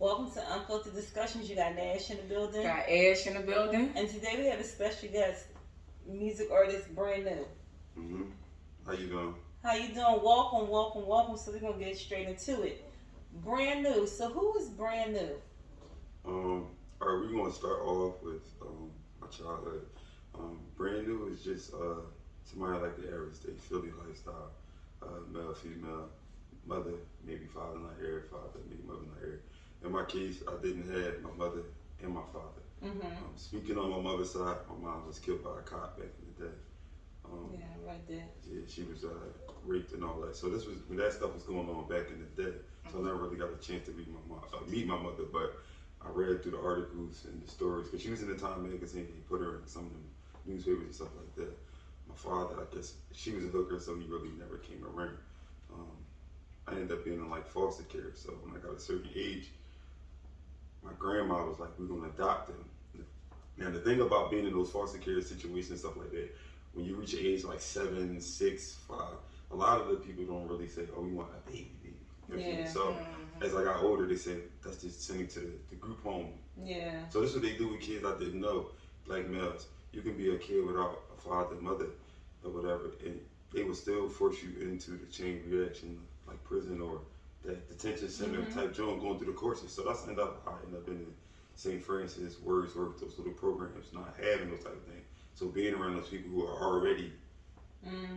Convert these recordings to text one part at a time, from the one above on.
Welcome to Unfiltered Discussions. You got Nash in the building. Got Ash in the building. And today we have a special guest, music artist Brand New. Mm-hmm. How you doing? How you doing? Welcome, welcome, welcome. So we're gonna get straight into it. Brand New. So who is Brand New? All right, we're gonna start off with my childhood. Brand New is just somebody like the average day Philly lifestyle. Male, female, mother, maybe father not here, father, maybe mother not here. In my case, I didn't have my mother and my father. Speaking on my mother's side, my mom was killed by a cop back in the day. Yeah, right there. Yeah, she was raped and all that. So this was when that stuff was going on back in the day. So I never really got a chance to meet my mother, but I read through the articles and the stories because she was in the Time magazine. He put her in some of the newspapers and stuff like that. My father, I guess, she was a hooker, so he really never came around. I ended up being in like foster care. So when I got a certain age, my grandma was like, "We're gonna adopt him." Now the thing about being in those foster care situations and stuff like that, when you reach an age like 7, 6, 5, a lot of the people don't really say, "Oh, we want a baby." You know what I'm saying? So as I got older, they said, "Let's just send him to the group home." Yeah. So this is what they do with kids I didn't know, black males. You can be a kid without a father, mother, or whatever, and they will still force you into the chain reaction, like prison or that detention center type joint going through the courses. So that's ended up, I ended up in St. Francis, Wordsworth, those little programs, not having those type of things. So being around those people who are already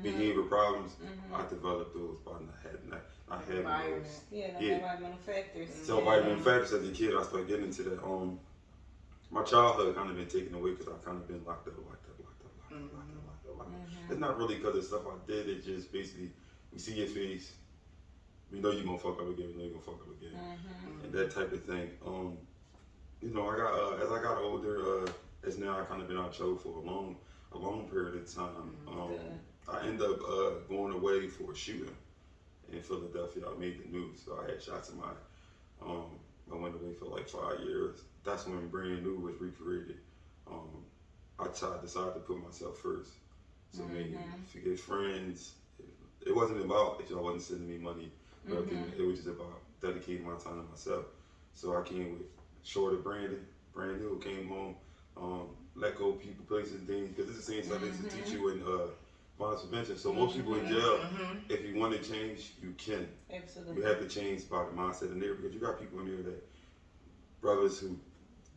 behavior problems, I developed those by not having those. Yeah, the environmental factors. So environmental factors as a kid, I started getting into that. My childhood kind of been taken away because I kind of been locked up. It's not really because of stuff I did. It's just basically we see your face, we know you're gonna fuck up again. We know you're gonna fuck up again, and that type of thing. I got as I got older, as now I kind of been out of trouble for a long period of time. I ended up going away for a shooting in Philadelphia. I made the news, so I had shot somebody. I went away for like 5 years. That's when Brand New was recreated. I decided to put myself first. So maybe forget friends. It wasn't about if y'all wasn't sending me money. It was just about dedicating my time to myself. So I came with shorter Brand New, came home, let go of people, places, and things, because it's the same stuff they used to teach you in violence prevention. So most people in jail, if you want to change, you can. Absolutely. You have to change by the mindset in there because you got people in there that brothers who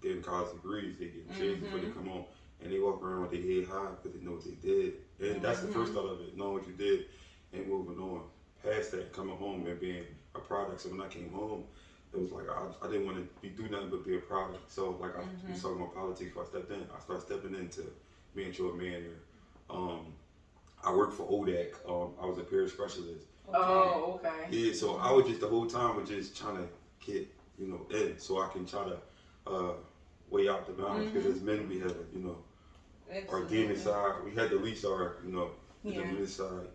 didn't college degrees, they get changed before they come home, and they walk around with their head high because they know what they did. And that's the first thought of it, knowing what you did and moving on. Past that, coming home and being a product. So when I came home, it was like I didn't want to do nothing but be a product. So like I was talking about politics before I stepped in. I started stepping into being a man there. I worked for ODAC. I was a peer specialist. Oh, okay. Yeah, so I was just the whole time was just trying to get in so I can try to weigh out the balance because as men we had our demon side. We had to release our the demon side.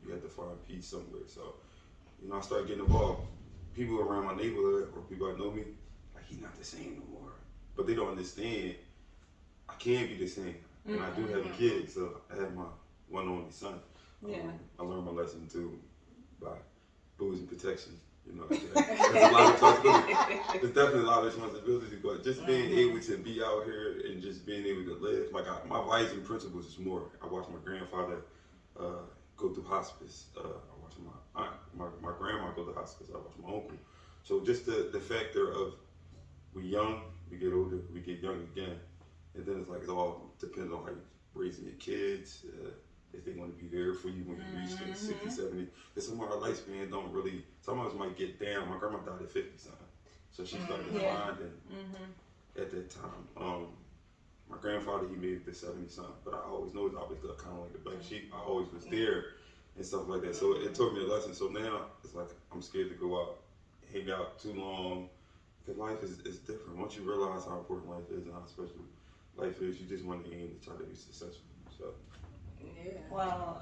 You had to find peace somewhere. So I started getting involved. People around my neighborhood or people that know me, like he's not the same no more. But they don't understand. I can be the same, and I do have a kid. So I have my one and only son. I learned my lesson too by booze and protection. There's a lot of responsibility. There's definitely a lot of responsibility, but just being able to be out here and just being able to live, my values and principles is more. I watched my grandfather go through hospice. I watched my aunt, my grandma go to hospice. I watched my uncle. So just the factor of we young, we get older, we get young again, and then it's like it all depends on how you raising your kids. If they want to be there for you when you reach 60, 70. Because some of our lifespan don't really, some of us might get down. My grandma died at 50 something. So she started declining at that time. My grandfather, he made it to 70 something. But I always know I was kind of like the black sheep. I always was there and stuff like that. So it taught me a lesson. So now it's like I'm scared to go out, hang out too long. Because life is different. Once you realize how important life is and how special life is, you just want to aim to try to be successful. So. Yeah. Wow.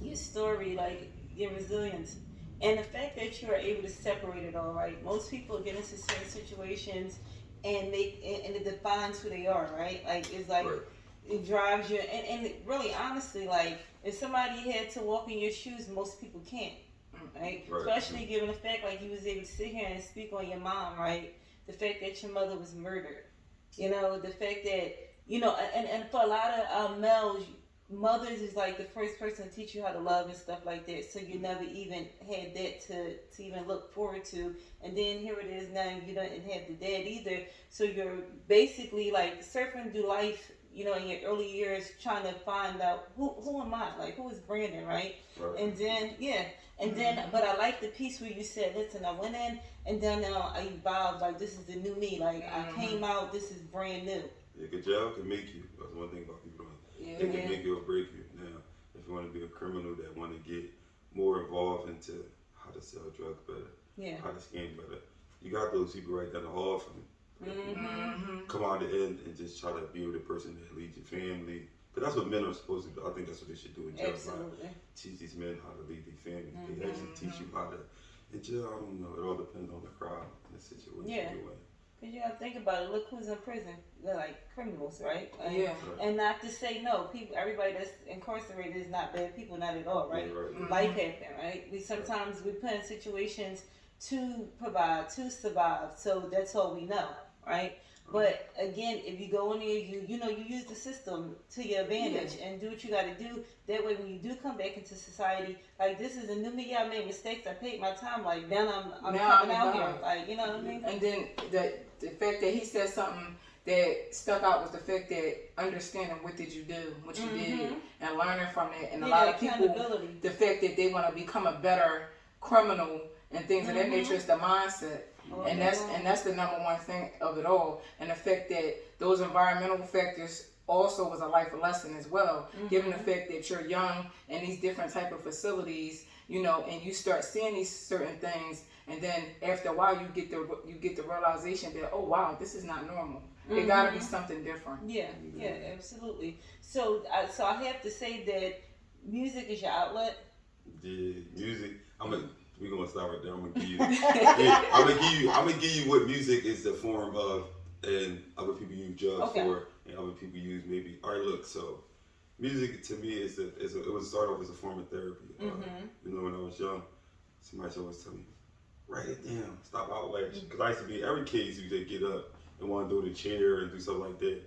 Your story, like your resilience, and the fact that you are able to separate it all. Right. Most people get into certain situations, and it defines who they are. Right. Like it's like it drives you, and really honestly, like if somebody had to walk in your shoes, most people can't. right? Right. Especially given the fact like you was able to sit here and speak on your mom, right? The fact that your mother was murdered, the fact that and for a lot of males, mothers is like the first person to teach you how to love and stuff like that. So you never even had that to even look forward to. And then here it is now you don't have the dad either. So you're basically like surfing through life, in your early years trying to find out who am I? Like who is Brandon, right? Right. And then but I like the piece where you said, listen, I went in and then I evolved, like this is the new me. Like I came out, this is brand new. Yeah, good job can make you. That's one thing about people. It can make you or break you. Now, if you want to be a criminal that want to get more involved into how to sell drugs better, how to scam better, you got those people right down the hall from you. Come out the end and just try to be with the person that leads your family. But that's what men are supposed to do. I think that's what they should do in jail. Absolutely. Teach these men how to lead their family. They actually teach you how to. In jail, I don't know. It all depends on the crowd and the situation. Yeah. Because you gotta think about it. Look who's in prison. They're like criminals, right? And not to say no, everybody that's incarcerated is not bad people, not at all, right? Life happens, right? We sometimes we put in situations to provide, to survive. So that's all we know, right? But again, if you go in there, you use the system to your advantage and do what you got to do. That way, when you do come back into society, like this is a new me. I made mistakes. I paid my time. Like now I'm coming out here. Like you know what I mean. And then the fact that he said something that stuck out was the fact that understanding what did you do, what you did, and learning from it. And a lot of people, the fact that they want to become a better criminal and things of that nature is the mindset. And that's the number one thing of it all. And the fact that those environmental factors also was a life lesson as well. Given the fact that you're young and these different type of facilities, and you start seeing these certain things, and then after a while you get the realization that, oh wow, this is not normal. It got to be something different. Yeah, absolutely. So I have to say that music is your outlet. Yeah, music. We're gonna stop right there. I'm gonna give you what music is the form of, and other people use drugs for, and other people use maybe. All right, look. So, music to me it was start off as a form of therapy. When I was young, somebody always tell me, write it down, stop outlashing. Because I used to be every kid used to get up and want to do the chair and do stuff like that.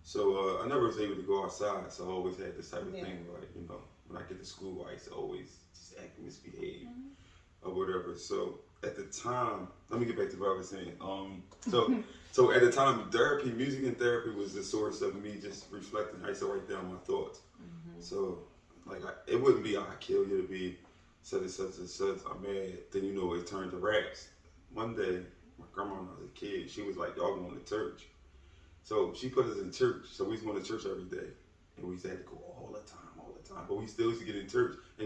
So I never was able to go outside. So I always had this type of thing, like when I get to school, I used to always just act and misbehave. Or whatever. So at the time, let me get back to what I was saying. So at the time, music and therapy was the source of me just reflecting. I used to write down my thoughts. So like it wouldn't be I kill you to be such and such and such. I'm mad. Then it turned to raps. One day, my grandma when I was a kid, she was like, y'all going to church. So she put us in church. So we used to go to church every day, and we used to have to go all the time. But we still used to get in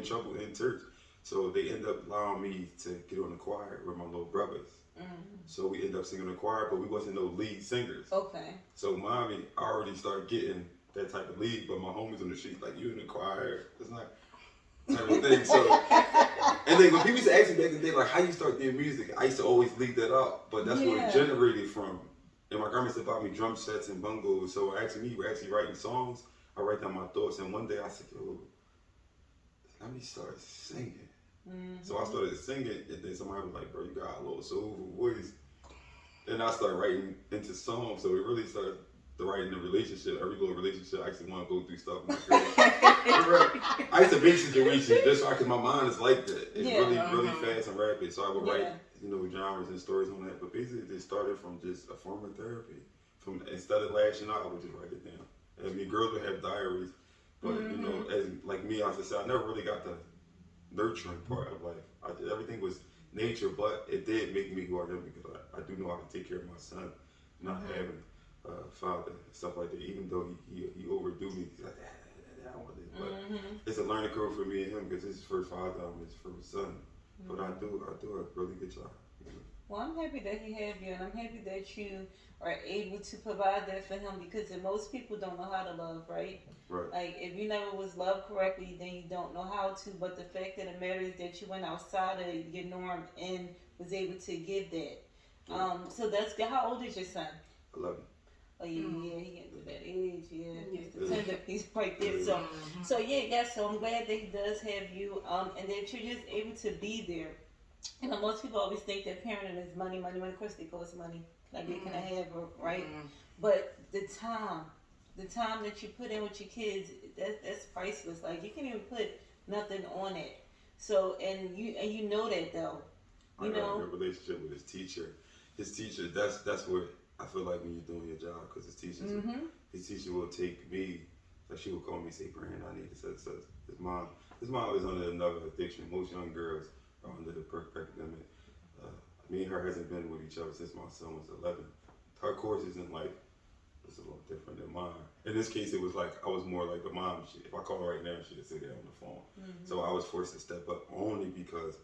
trouble in church. So they end up allowing me to get on the choir with my little brothers. So we end up singing in the choir, but we wasn't no lead singers. Okay. So mommy already started getting that type of lead, but my homies on the street like, you in the choir. It's not type of thing. So, and then when people used to ask me back in the day, like, how you start doing music? I used to always leave that out, but that's where it generated from. And my grandma used to buy me drum sets and bongos. So we're actually writing songs. I write down my thoughts, and one day I said, yo, let me start singing. So I started singing, and then somebody was like, bro, you got a little soulful voice. Then I started writing into songs, so it really started writing the relationship. Every little relationship, I actually want to go through stuff. I used to make situations just so because my mind is like that. It's really fast and rapid. So I would write, genres and stories on that. But basically, it started from just a form of therapy. Instead of lashing out, I would just write it down. I mean, girls would have diaries, but as like me, I said, I never really got the nurturing part of life. Everything was nature, but it did make me who I am because I do know how to take care of my son, not having a father and stuff like that. Even though he overdo me, he's like, I don't want it. But it's a learning curve for me and him because it's his first father, I'm his first son. But I do a really good job. Well, I'm happy that he have you, and I'm happy that you are able to provide that for him because most people don't know how to love, right? Right. Like, if you never was loved correctly, then you don't know how to. But the fact of the matter is that you went outside of your norm and was able to give that. So that's good. How old is your son? 11. Oh yeah, he getting to that age, yeah. The tender piece right there. So yeah, so I'm glad that he does have you, and that you're just able to be there. You know, most people always think that parenting is money, money, money. Of course, they go, it's money. Can I get, can I have, right? But the time that you put in with your kids, that's priceless. Like you can't even put nothing on it. So, and you know that though. You know, a good relationship with his teacher. His teacher, that's what I feel like when you're doing your job, because his teacher will take me, like she will call me and say, Brand, I need to say. His mom is under another addiction. Most young girls are under the perfect limit. Me and her hasn't been with each other since my son was 11. Her courses in life is a little different than mine. In this case, it was like I was more like the mom. If I call her right now, she'd sit there on the phone. So I was forced to step up only because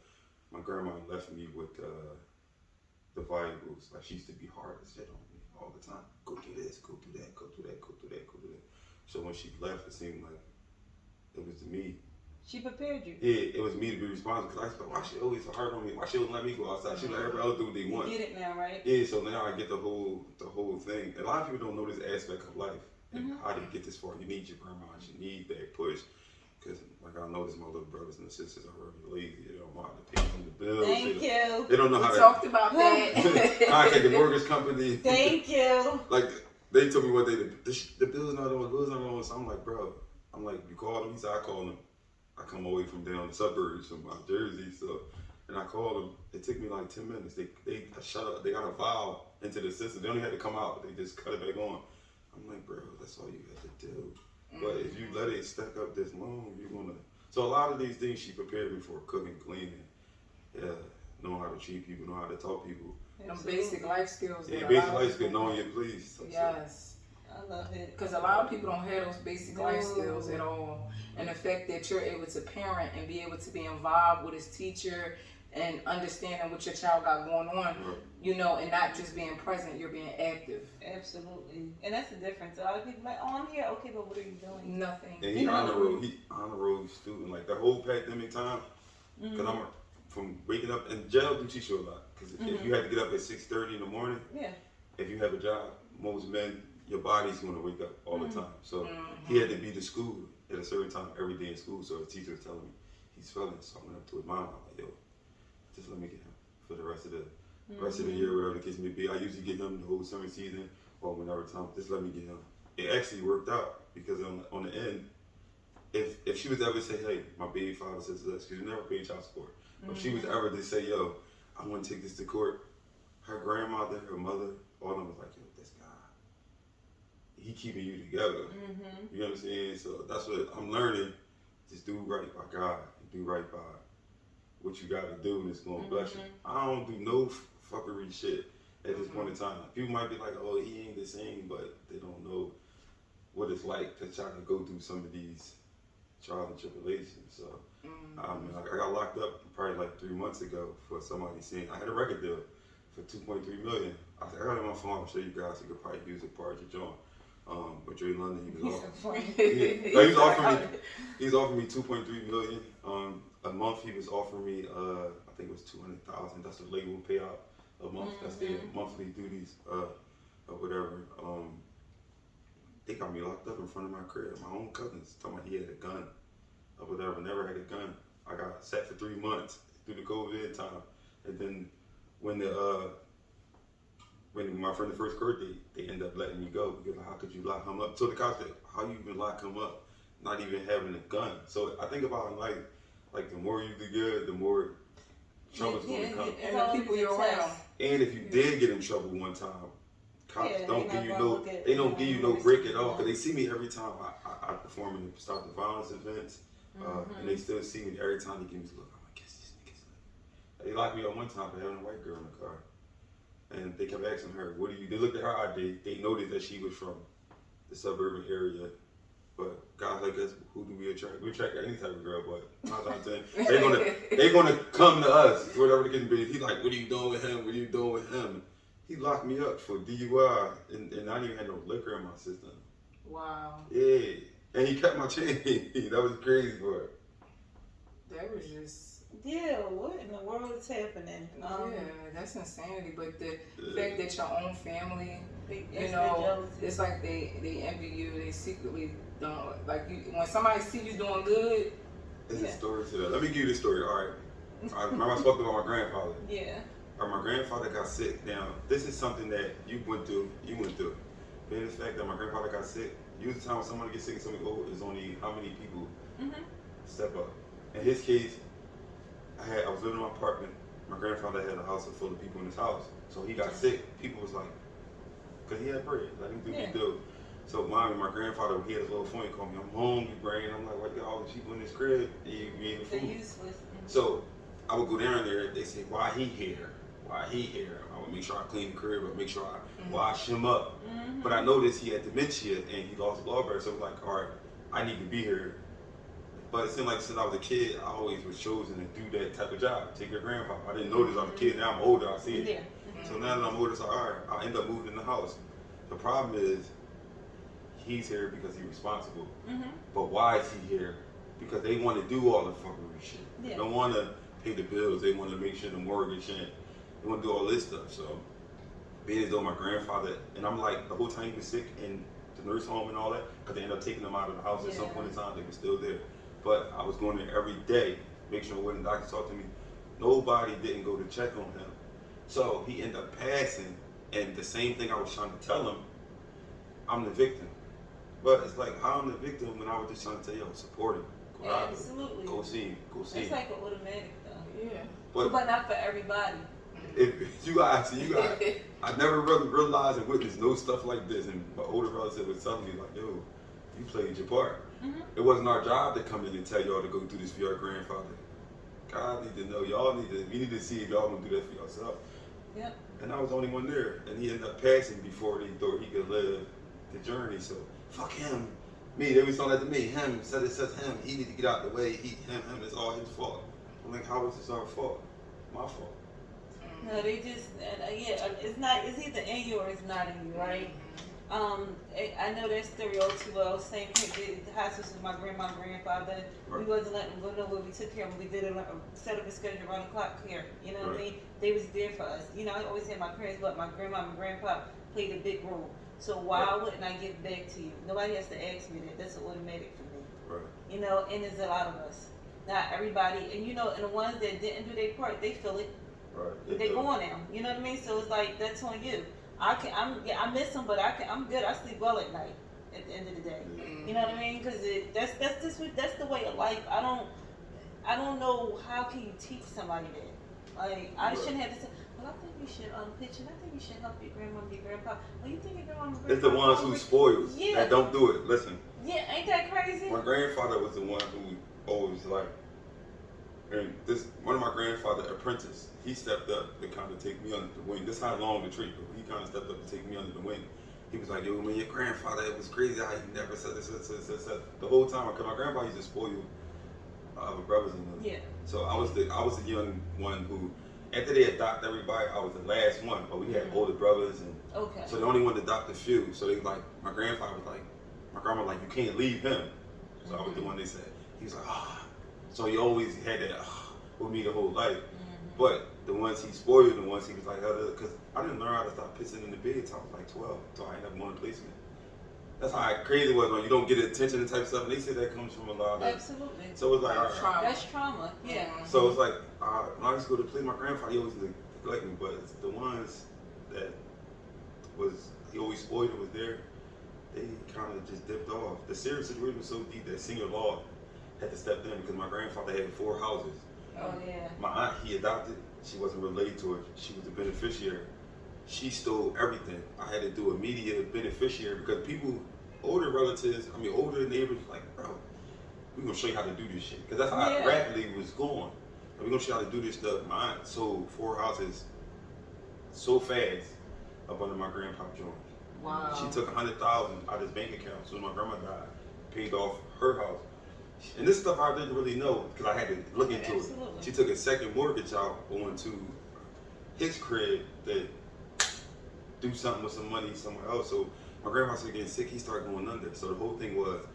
my grandma left me with the valuables. Like she used to be hard as shit on me all the time. Go do this, go do that, go do that, go do that, go do that. So when she left, it seemed like it was me. She prepared you. Yeah, it was me to be responsible. Because I was like, why she always so hard on me? Why she wouldn't let me go outside? She let everybody else do what they want. You get it now, right? Yeah, so now I get the whole thing. A lot of people don't know this aspect of life and how to get this far. You need your grandma. You need that push. Because, like, I noticed my little brothers and sisters are really lazy. They don't know how to pay the bills. Thank you. They don't know how to. We talked about that. Contact the mortgage company. Thank you. Like, they told me one day, the bill's not on, the bill's not on. So I'm like, bro, you call them? He said, I call them. I come away from down the suburbs from my Jersey, so, and I called them. It took me like 10 minutes. They shut up. They got a valve into the system. They only had to come out. They just cut it back on. I'm like, bro, that's all you had to do. But if you let it stack up this long, you're gonna. So a lot of these things she prepared me for: cooking, cleaning, knowing how to treat people, knowing how to talk to people. Them basic life skills. Yeah, basic life skills, knowing your please. Yes. I love it. Because a lot of people don't have those basic life skills at all. And the fact that you're able to parent and be able to be involved with his teacher and understanding what your child got going on, you know, and not just being present, you're being active. Absolutely. And that's the difference. A lot of people are like, oh, I'm here. Okay, but what are you doing? Nothing. And he honor roll student. Like the whole pandemic time, because I'm from waking up, and jail do teach you a lot. Because if you had to get up at 6:30 in the morning, if you have a job, most men, your body's going to wake up all the time. So he had to be to school at a certain time every day in school. So his teacher was telling me he's failing. So I went up to his mom. I'm like, yo, just let me get him for the rest of the year, whatever the case may be. I usually get him the whole summer season or whenever time. Just let me get him. It actually worked out because on the end, if she was ever to say, hey, my baby father says this, because you never paid child support. If she was ever to say, yo, I want to take this to court, her grandmother, her mother, all of them was like, yo, this guy, he keeping you together. You know what I'm saying? So that's what I'm learning. Just do right by God. Do right by what you got to do, and it's going to bless you. I don't do no fuckery shit at this point in time. People might be like, oh, he ain't the same, but they don't know what it's like to try to go through some of these trials and tribulations. So I got locked up probably like 3 months ago for somebody saying I had a record deal for $2.3 million. I said, I got it on my phone. I'll show you guys. You could probably use it part of your joint. But Dre London, he was offering me $2.3 million. A month he was offering me, I think it was $200,000. That's the label payout a month. That's their monthly duties, or whatever. They got me locked up in front of my crib. My own cousins talking about he had a gun or whatever. Never had a gun. I got sat for 3 months through the COVID time, and then when my friend the first court date, they ended up letting me go because how could you lock him up? So the cops said, how you even lock him up, not even having a gun? So I think about in life, like the more you do good, the more trouble's going to come. And the people you're around. And if you did get in trouble one time, cops don't give you no break at all, because they see me every time I perform in the Stop the Violence events, and they still see me every time they give me a look. I'm like, guess these niggas. They locked me up one time for having a white girl in the car. And they kept asking her, what do you, they looked at her ID, they noticed that she was from the suburban area. But guys like us, who do we attract? We attract any type of girl, but they're gonna come to us, whatever the case may be. He's like, what are you doing with him? What are you doing with him? He locked me up for DUI, and I didn't even have no liquor in my system. Wow. Yeah, and he kept my chain. That was crazy for it. That was just Yeah, what in the world is happening? Yeah, that's insanity. But the fact that your own family, jealousy. it's like they envy you. They secretly don't like you. When somebody see you doing good, there's a story to that. Let me give you the story. All right. I remember I spoke about my grandfather. Yeah. My grandfather got sick. Now, this is something that you went through. Being the fact that my grandfather got sick, usually the time when somebody gets sick and somebody old is only how many people step up. In his case, I was living in my apartment. My grandfather had a house full of people in his house. So he got sick. People was like, because he had bread, let him do what he do. So my grandfather, he had his little phone, he called me, I'm hungry, brain. I'm like, why you got all these people in this crib and you eating the food? They're useless. So I would go down there, they say, why he here? Why he here? I would make sure I clean the crib, I make sure I wash him up. But I noticed he had dementia and he lost blood pressure. So I was like, all right, I need to be here. But it seemed like since I was a kid, I always was chosen to do that type of job, take care of grandpa. I didn't notice I was a kid. Now I'm older, I see it. Yeah. So now that I'm older, it's like, all right, I'll end up moving in the house. The problem is, he's here because he's responsible. But why is he here? Because they want to do all the fuckery shit. Yeah. They don't want to pay the bills. They want to make sure the mortgage and they want to do all this stuff. So being as though my grandfather, and I'm like, the whole time he was sick in the nurse home and all that, because they ended up taking him out of the house at some point in time, they were still there. But I was going there every day, make sure when the doctor talked to me, nobody didn't go to check on him. So he ended up passing, and the same thing I was trying to tell him, I'm the victim. But it's like, how I'm the victim when I was just trying to tell you, support him. Go out, Absolutely. go see him. Go see him. It's like an automatic though. yeah. But not for everybody. If you got, I never really realized and witnessed no stuff like this. And my older relative was telling me, like, yo, you played your part. It wasn't our job to come in and tell y'all to go do this for your grandfather. God need to know, you need to see if y'all gonna do that for yourself. Yep. And I was the only one there. And he ended up passing before they thought he could live the journey. So, fuck him. Me, they was telling that to me. Him, said him. He need to get out the way. Him, it's all his fault. I'm like, how is this our fault? My fault. No, they just, it's either in you or it's not in you, right? I know that stereotype, well, same thing, the hospice with my grandma and grandfather, we wasn't letting them go nowhere, we took care of them, we did set up a schedule around the clock care, you know what I mean? They was there for us. You know, I always had my parents, but my grandma and grandpa played a big role. So why wouldn't I give back to you? Nobody has to ask me that. That's automatic for me. Right. You know, and there's a lot of us. Not everybody, and you know, and the ones that didn't do their part, they feel it. Right. They going now. You know what I mean? So it's like, that's on you. I miss them, but I'm good. I sleep well at night. At the end of the day, you know what I mean? Because that's the way of life. I don't know how can you teach somebody that. Like I shouldn't have to say. Well, I think you should pitch it. I think you should help your grandma and your grandpa. Well, you think your grandma and grandpa? It's the ones who spoil that don't do it. Listen. Yeah, ain't that crazy? My grandfather was the one who always like, and this one of my grandfather apprentice. He stepped up to kind of take me under the wing. This is how long the treat, but he kind of stepped up to take me under the wing. He was like, yo, man, your grandfather, it was crazy how he never said this. The whole time, because my grandpa used to spoil other brothers and them. Yeah. So I was the young one who, after they adopt everybody, I was the last one. But we had older brothers, and so the only one to adopt a few. So they like, my grandfather was like, my grandma was like, you can't leave him. So I was the one they said. He was like, So he always had that with me the whole life. But the ones he spoiled, the ones he was like, because I didn't learn how to stop pissing in the bed until I was like 12, so I ended up going to placement. That's how crazy it was when you don't get attention and type stuff. And they say that comes from a lot of. Absolutely. So it's like, trauma. That's trauma. Yeah. So it's like, when I used to go to play, my grandfather, he always neglected me, but it's the ones that he always spoiled and was there, they kind of just dipped off. The serious situation was so deep that senior law had to step in because my grandfather had 4 houses. Oh yeah. My aunt, he adopted. She wasn't related to it. She was the beneficiary. She stole everything. I had to do immediate beneficiary because older relatives, older neighbors, like, bro, we're gonna show you how to do this shit. Because that's how it rapidly was going. We're gonna show you how to do this stuff. My aunt sold 4 houses so fast up under my grandpa joint. Wow. She took $100,000 out of his bank account. So when my grandma died, paid off her house. And this stuff I didn't really know because I had to look into it. She took a second mortgage out on to his crib to do something with some money somewhere else. So my grandpa started getting sick. He started going under. So the whole thing was,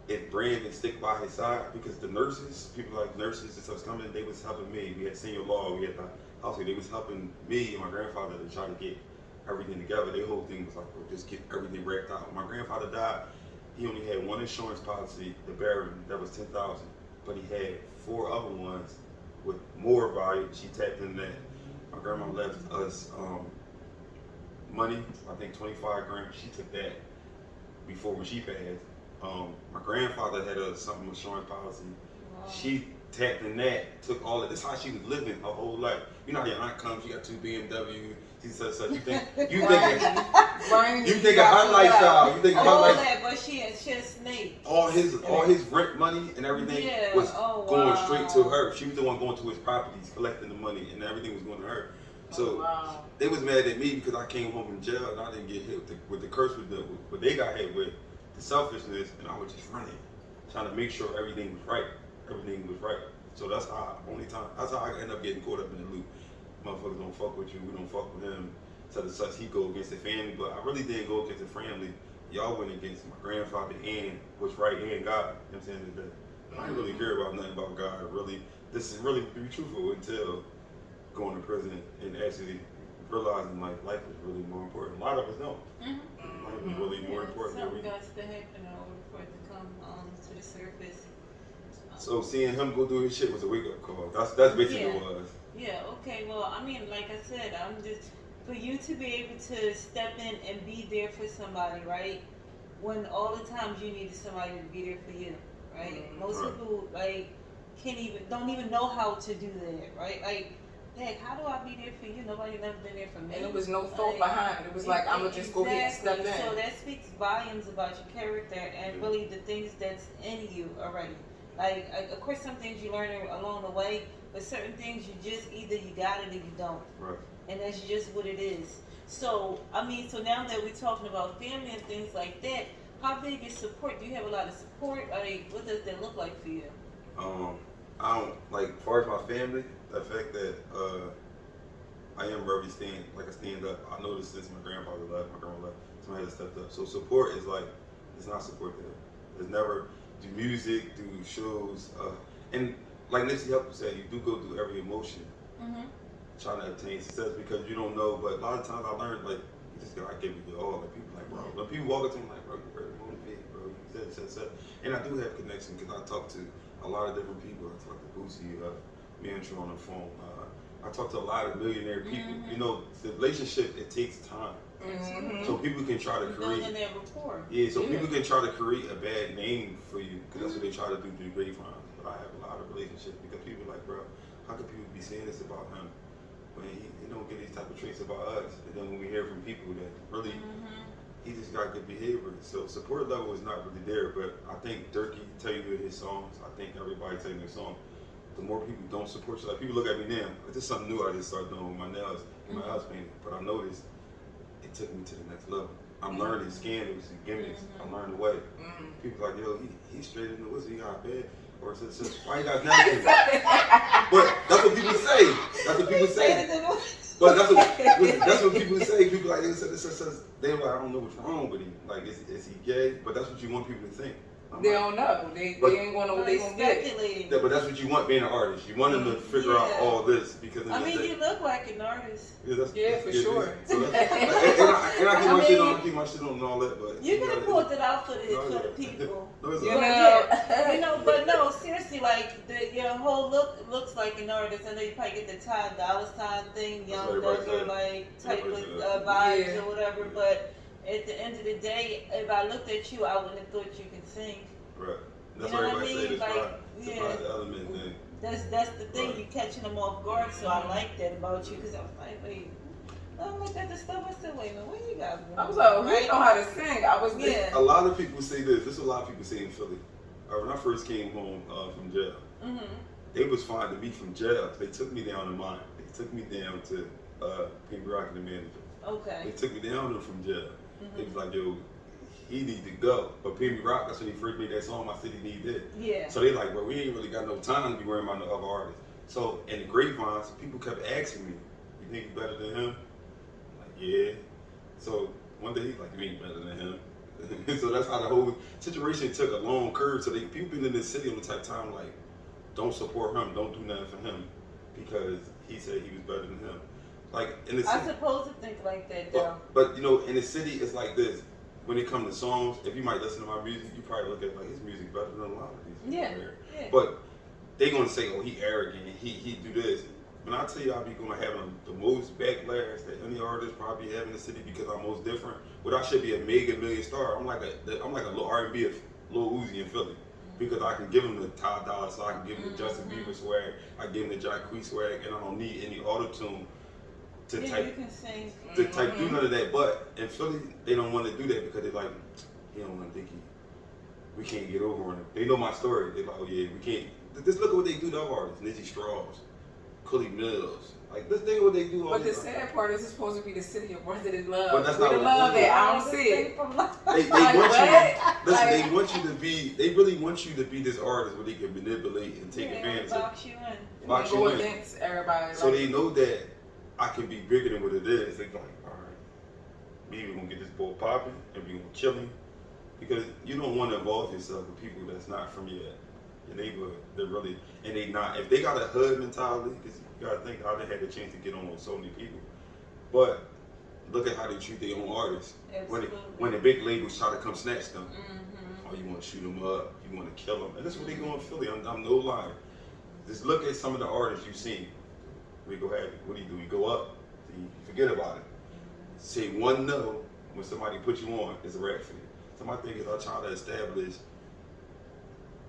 if Brand didn't stick by his side, because the nurses, people like nurses and stuff coming, they was helping me. We had senior law, we had the house, they was helping me and my grandfather to try to get everything together. Their whole thing was like, bro, just get everything wrapped out. When my grandfather died, he only had one insurance policy, the Baron, that was $10,000, but he had 4 other ones with more value. She tapped in that. My grandma left us money, I think 25 grand. She took that before when she passed. My grandfather had a something insurance policy. Wow. She tapped in that, took all of this. How she was living her whole life. You know how your aunt comes, she got 2 BMW. She says, you think you think of her lifestyle. You think of her lifestyle. But she a snake. All his rent money and everything was going straight to her. She was the one going to his properties, collecting the money, and everything was going to her. So they was mad at me because I came home from jail and I didn't get hit with the curse with what they got hit with, the selfishness, and I was just running, trying to make sure everything was right. Everything was right. So that's how I end up getting caught up in the loop. Motherfuckers don't fuck with you, we don't fuck with him. So the such he go against the family, but I really didn't go against the family. Y'all went against my grandfather and what's right and God. You know what I'm saying? I didn't really care about nothing about God. Really, this is really, to be truthful, until going to prison and actually realizing like life is really more important. A lot of us don't. Life is really more important. Something got to happen in order for it to come to the surface. So seeing him go do his shit was a wake up call. That's basically what it was. Yeah, okay, well, I mean, like I said, I'm just, for you to be able to step in and be there for somebody, right? When all the times you needed somebody to be there for you, right? Most people, like, don't even know how to do that, right? Like, heck, how do I be there for you? Nobody never been there for me. And there was no thought behind it. It was like, I'm going to just go ahead and step in. So that speaks volumes about your character and really the things that's in you already. Like, of course, some things you learn along the way, but certain things you just, either you got it or you don't. Right. And that's just what it is. So, I mean, so now that we're talking about family and things like that, how big is support? Do you have a lot of support? Like, what does that look like for you? I don't, like, as far as my family, the fact that I am very stand up. I noticed since my grandfather left, my grandma left, somebody has stepped up. So support is like, it's not support there. It's never do music, do shows, and like Nipsey Hussle said, you do go through every emotion, trying to attain success because you don't know. But a lot of times I learned like you just gotta give it your all. Like people like, bro, when people walk up to me like, bro, you're very motivated, bro. You said. And I do have connection because I talk to a lot of different people. I talk to Boosie, Mantra on the phone. I talk to a lot of millionaire people. You know, the relationship, it takes time. So people can try to create that rapport. Yeah, so people can try to create a bad name for you because that's what they try to do through grapevines. But I have a lot of relationships because people are like, bro, how could people be saying this about him when he don't get these type of traits about us? And then when we hear from people that really he just got good behavior. So support level is not really there. But I think Durkee tell you in his songs. I think everybody tell you in their song. The more people don't support you, like people look at me now. This is something new I just started doing with my nails and my house painting. But I noticed it took me to the next level. I'm learning scandals and gimmicks. I learned the way. People like, yo, he's straight in the woods. He got bad. Or why you got nothing? But that's what people say. That's what people say. But that's what people say. People like they like, I don't know what's wrong with him. Like, is he gay? But that's what you want people to think. They don't know. They ain't gonna know what they gonna get. Yeah, but that's what you want being an artist. You want them to figure out all this because you look like an artist. Yeah, for sure. So and I keep my shit on and all that. But you could have pulled it out for the people. You know, but no, seriously, like your whole look looks like an artist. I know you probably get the $dollar thing, Young Thugger like type of vibes or whatever, but. At the end of the day, if I looked at you, I wouldn't have thought you could sing. Right. That's what everybody say. It's the element thing. That's the thing. You're catching them off guard, so I like that about you because I was like, wait. I looked at the stuff. I said, wait a minute, what you got? I was like, you know how to sing. A lot of people say this. This is a lot of people say in Philly. When I first came home from jail, they was fine to me from jail. They took me down to mine. They took me down to Pink Rock and the manager. Okay. They took me down from jail. It was like, yo, he need to go. But Pimmy Rock, that's when he first made that song, My City Need It. Yeah. So they like, bro, we ain't really got no time to be worrying about no other artists. So in the grapevines, people kept asking me, you think you better than him? I'm like, yeah. So one day he's like, you ain't better than him. So that's how the whole situation took a long curve. So people been in this city on the type of time like, don't support him, don't do nothing for him, because he said he was better than him. Like in the city, I suppose to think like that though. But you know, in the city, it's like this. When it comes to songs, if you might listen to my music, you probably look at like his music better than a lot of these. Yeah. But they gonna say, oh, he arrogant, he do this. When I tell you, I be gonna have the most backlash that any artist probably have in the city because I'm most different. But I should be a mega million star. I'm like a little R&B of Lil Uzi in Philly. Because I can give him the Ty Dolla Sign, I can give him the Justin Bieber swag, I can give him the Jacquees swag, and I don't need any auto-tune to you type can sing. to type do none of that. But in Philly, they don't want to do that because they're like, he don't want to think we can't get over on him. They know my story. They're like, oh yeah, we can't. Just look at what they do to other artists. Nizzy Straws, Cully Mills. Like, let's think of what they do. But the sad part is it's supposed to be the city of resident love. But that's where not the what love at. I don't see it. They want you to be. They really want you to be this artist where they can manipulate and take advantage of. Box you in. Box go you in. against everybody. So they know that I can be bigger than what it is. They're like, all right, maybe we're gonna get this ball popping and we're gonna kill him, because you don't want to involve yourself with people that's not from your neighborhood. They're really, and they not. If they got a hood mentality, because you gotta think how they had the chance to get on with so many people. But look at how they treat their own artists. When the big labels try to come snatch them. Oh, you want to shoot them up, you want to kill them, and that's what they go in Philly. I'm no liar. Just look at some of the artists you've seen. We go have it. What do? You go up, you forget about it. Say one no when somebody puts you on, it's a rap for you. So my thing is I try to establish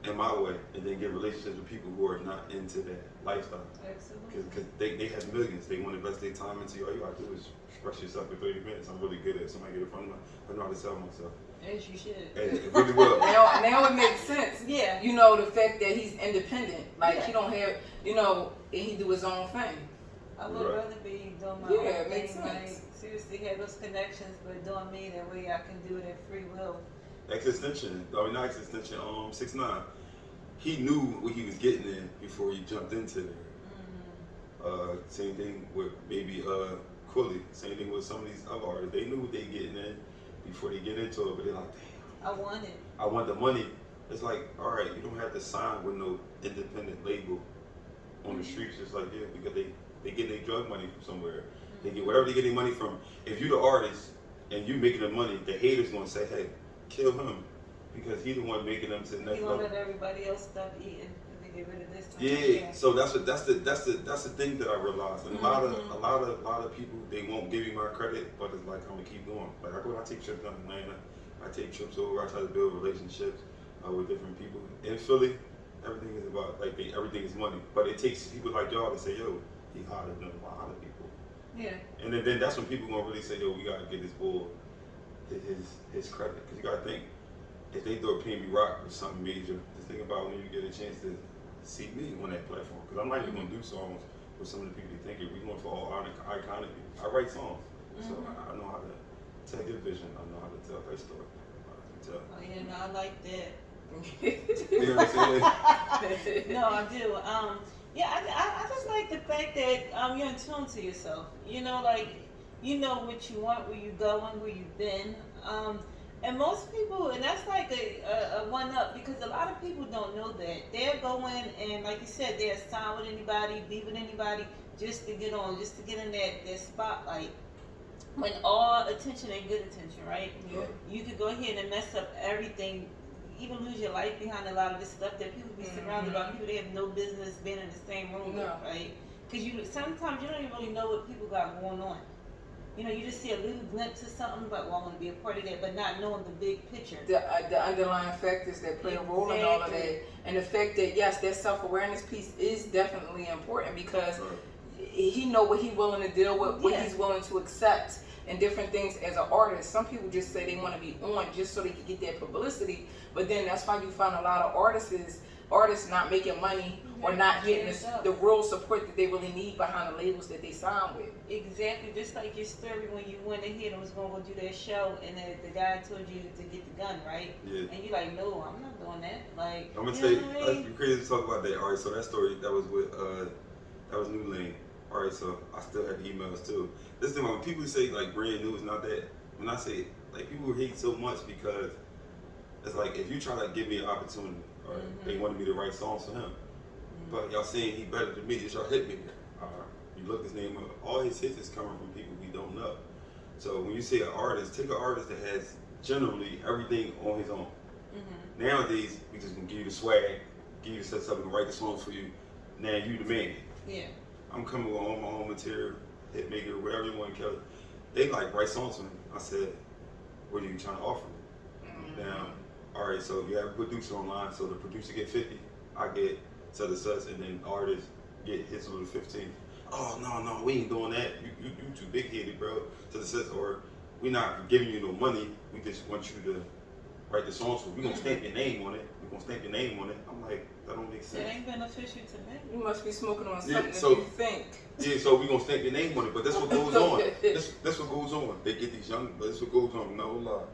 in my way and then get relationships with people who are not into that lifestyle. Absolutely. Because they have millions. They want to invest their time into you. All you got to do is express yourself in 30 minutes. I'm really good at it. Somebody get in front of me. I know how to sell myself. As you should. It really will. Now it makes sense. Yeah. You know, the fact that he's independent. Like, he don't have, you know, and he do his own thing. I would rather be doing my own thing. Like, seriously, have those connections, but doing me that way I can do it at free will. Existential. I mean, not existential. 6ix9ine. He knew what he was getting in before he jumped into there. Same thing with maybe Quilly. Same thing with some of these other artists. They knew what they getting in before they get into it, but they're like, damn. I want it. I want the money. It's like, all right, you don't have to sign with no independent label on the streets. It's like, yeah, because they get their drug money from somewhere. They get whatever they get their money from. If you're the artist and you making the money, the haters gonna say, hey, kill him, because he the one making them to the next level. He won't let everybody else stop eating. Get rid of this time. Yeah, so that's the thing that I realized. And a lot of people, they won't give me my credit, but it's like I'm gonna keep going. Like I take trips down to Atlanta, I take trips over, I try to build relationships with different people. In Philly, everything is about everything is money. But it takes people like y'all to say, yo, he hotter than a lot of people. Yeah. And then that's when people gonna really say, yo, we gotta get this bull his credit. Because you gotta think, if they throw a PNB Rock or something major, just think about when you get a chance to see me on that platform, because I'm not even gonna do songs with some of the people they think we're going for all iconic people. I write songs, so I know how to tell their vision. I know how to tell their story. Oh yeah, no, I like that. You know what I'm saying? No, I do. Yeah, I just like the fact that you're in tune to yourself. You know, like you know what you want, where you going, where you've been. And most people, and that's like a one up, because a lot of people don't know that. They're going and, like you said, they're signed with anybody, be with anybody, just to get on, just to get in that spotlight. When all attention ain't good attention, right? Yeah. You could go ahead and mess up everything, even lose your life behind a lot of this stuff that people be surrounded by, people that have no business being in the same room with, right? Because sometimes you don't even really know what people got going on. You know, you just see a little glimpse of something, but I want to be a part of that, but not knowing the big picture. The underlying factors that play a role in all of that. And the fact that, yes, that self-awareness piece is definitely important, because he know what he's willing to deal with, what he's willing to accept, and different things as an artist. Some people just say they want to be on just so they can get that publicity, but then that's why you find a lot of artists not making money or not getting the real support that they really need behind the labels that they sign with. Exactly, just like your story when you went ahead and was going to go do that show, and the guy told you to get the gun, right? Yeah. And you're like, no, I'm not doing that. Like, I'm gonna tell you, that's crazy to talk about that. All right, so that story that was with that was New Lane. All right, so I still had emails too. This thing, when people say like brand new is not that, when I say, like, people hate so much because it's like, if you try to give me an opportunity, or they wanted me to write songs for him, but y'all saying he better than me, it's y'all hit me. You look his name up, all his hits is coming from people we don't know. So when you say an artist, take an artist that has generally everything on his own. Nowadays, we just gonna give you the swag, give you the stuff, we can write the songs for you. Now you the man. Yeah. I'm coming with all my own material, hit maker, whatever you want to call it. They like write songs for me. I said, what are you trying to offer me? Now, all right, so you have a producer online, so the producer get 50, I get such and such, and then artists get his little 15. Oh no, we ain't doing that. You too big headed, bro. So the says, or we not giving you no money. We just want you to write the songs for. We gonna stamp your name on it. We gonna stamp your name on it. I'm like, that don't make sense. It ain't beneficial to me. You must be smoking on something so, that you think. Yeah, so we gonna stamp your name on it, but that's what goes on. That's what goes on. They get these young, but that's what goes on. No lie.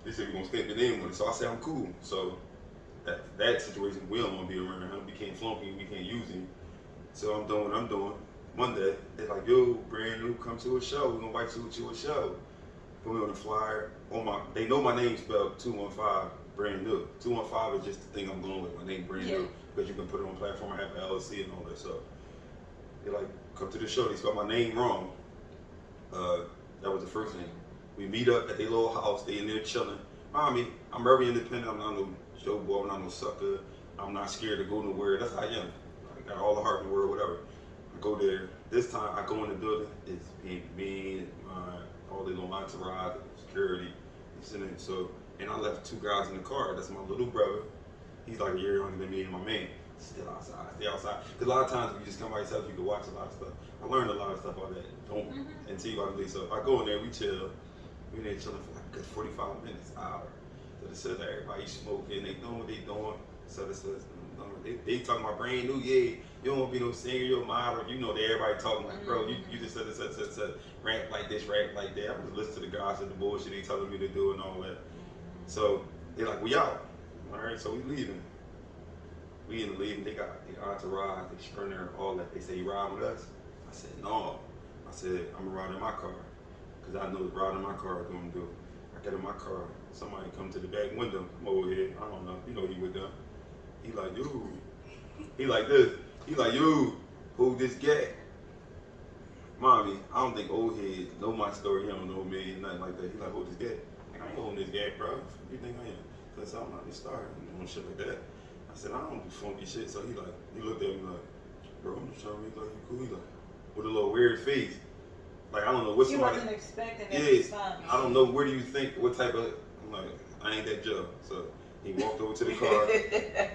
They say we gonna stamp your name on it. So I say I'm cool. So that situation, we don't want to be around him. We can't flunk him. We can't use him. So I'm doing what I'm doing. Monday, they're like, yo, brand new, come to a show. We're gonna invite you to a show. Put me on the flyer. They know my name spelled 215 brand new. 215 is just the thing I'm going with. My name brand new, because you can put it on platform. I have an LLC and all that. So they're like, come to the show. They spelled my name wrong. That was the first thing. We meet up at their little house. They in there chilling. Mommy, I'm very independent. I'm not no showboy. I'm not no sucker. I'm not scared to go nowhere. That's how I am. I got all the heart in the world, whatever. I go there. This time I go in the building. It's me and all the little entourage, security. So, and I left 2 guys in the car. That's my little brother. He's like a year younger than me, and my man. Still outside. Stay outside. Because a lot of times if you just come by yourself, you can watch a lot of stuff. I learned a lot of stuff about that. Don't until you leave. So I go in there, we chill. We in there chilling for like a good 45 minutes, hour. So it says everybody smoking, they doing what they doing. So it says they talking about brand new, yeah. You don't want to be no singer, you're a model. You know that everybody talking like, bro, you just said rap like this, rap like that. I was listening to the guys and the bullshit they telling me to do and all that. So they're like, we out. All right, so we leaving. We in the leaving. They got the entourage, they Sprinter, all that. They say, you ride with us? I said, no. I said, I'm gonna ride in my car. Because I know the ride in my car is gonna do. I get in my car. Somebody come to the back window. I'm over here. I don't know. You know he with them. He like, yo. He like this. He like, yo, hold this gap. Mommy, I don't think old head know my story. He don't know me, nothing like that. He like, hold this gap. I ain't holding this gap, bro. What you think I am? Because I'm not this star. You know, shit like that. I said, I don't do funky shit. So he looked at me like, bro, I'm just trying to make like you cool. He like, with a little weird face. Like, I don't know what somebody. You wasn't expecting that response. I don't know, where do you think, what type of, I'm like, I ain't that Joe. So he walked over to the car.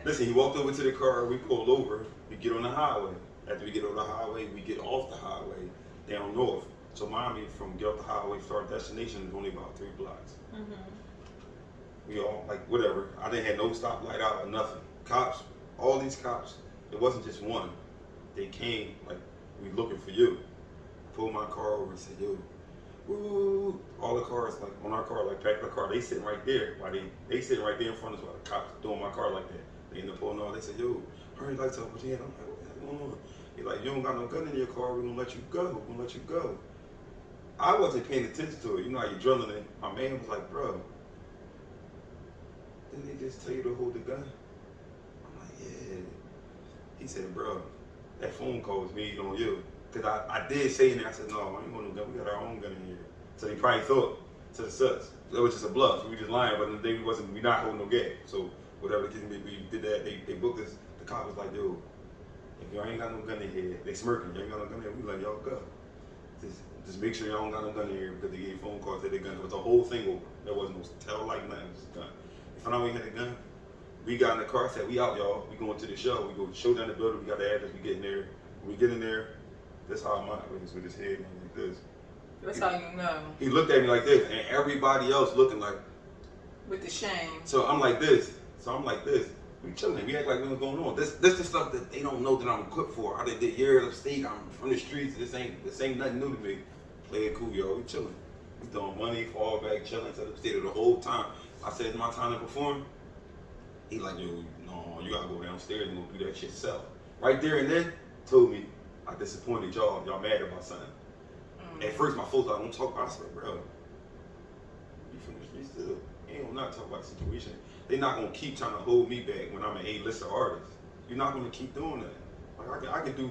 Listen, he walked over to the car, we pulled over, we get on the highway. After we get on the highway, we get off the highway down north. So Miami, from get off the highway to our destination is only about 3 blocks. We all, like, whatever. I didn't have no stoplight out or nothing. Cops, all these cops, it wasn't just one. They came, like, we looking for you. Pulled my car over and said, yo, woo. All the cars, like, on our car, like, packed the car, they sitting right there. While they sitting right there in front of us while the cops doing my car like that. They end up pulling on, they said, yo, hurry, lights up, what you had? I'm like, what's going on? He's like, you don't got no gun in your car, we're gonna let you go, we're gonna let you go. I wasn't paying attention to it, you know how you're drilling it. My man was like, bro, didn't they just tell you to hold the gun? I'm like, yeah. He said, bro, that phone call was made on you. Because I did say in there, I said, no, I ain't want no gun. We got our own gun in here. So they probably thought to the sus. It was just a bluff. We just lying, but we not holding no gap. So whatever the case may be, we did that. They booked us. The cop was like, yo, if y'all ain't got no gun in here, they smirking. Y'all ain't got no gun in here, we let y'all go. Just make sure y'all don't got no gun in here because they gave phone calls that they gun. It was the whole thing over. There wasn't no tail light, nothing. It was just a gun. If I know we had a gun, we got in the car, said, we out, y'all. We going to the show. We go show down the building. We got the address. We get in there. When we get in there, that's how I'm with his head like this. That's how you know. He looked at me like this, and everybody else looking like. With the shame. So I'm like this. We chilling. We act like nothing's going on. This the stuff that they don't know that I'm equipped for. I did years of state. I'm from the streets. This ain't nothing new to me. Play it cool, y'all. We chilling. We throwing money, fall back, chilling, set up state the whole time. I said, it's my time to perform. He like, yo, no, you gotta go downstairs and go do that shit yourself. Right there and then, told me, I disappointed y'all. Y'all mad about something. At first, my folks like, don't talk about it. I said, bro, from the street still. Ain't gonna not talk about the situation. They not gonna keep trying to hold me back when I'm an A-lister artist. You're not gonna keep doing that. Like I can do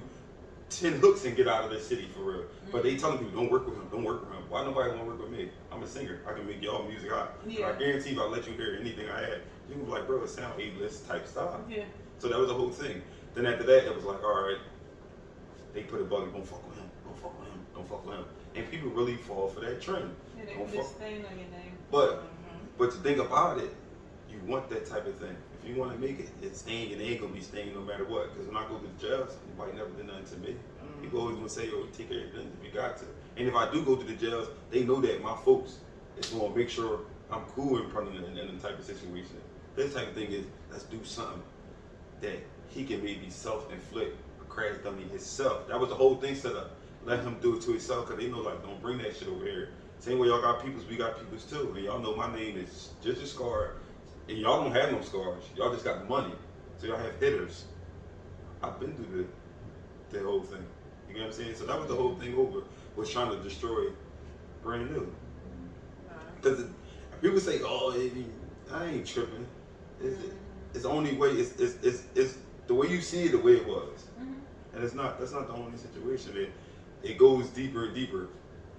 10 hooks and get out of the city for real. But they telling people don't work with him, don't work with him. Why nobody wanna work with me? I'm a singer. I can make y'all music hot. Yeah. I guarantee if I let you hear anything I had, you can be like, bro, it sound A-list type style. Yeah. So that was the whole thing. Then after that, it was like, all right, they put a bug, don't fuck with him, don't fuck with him, don't fuck with him. And people really fall for that trend. Yeah, they put this thing on your name. But to think about it, you want that type of thing. If you want to make it, it's staying and it ain't gonna be staying no matter what. Because when I go to the jails, nobody never did nothing to me. People always gonna say, "Oh, take care of your business if you got to." And if I do go to the jails, they know that my folks is gonna make sure I'm cool in front of them in the type of situation. This type of thing is, let's do something that he can maybe self-inflict a crash dummy himself. That was the whole thing set up. Let him do it to himself, because they know, like, don't bring that shit over here. Same way y'all got peoples, we got peoples too. And y'all know my name is just a scar. And y'all don't have no scars. Y'all just got money. So y'all have hitters. I've been through the whole thing. You know what I'm saying? So that was the whole thing over, was trying to destroy Brand New. Because people say, oh, I ain't tripping. It's the only way, it's the way you see it, the way it was. And that's not the only situation. It goes deeper and deeper.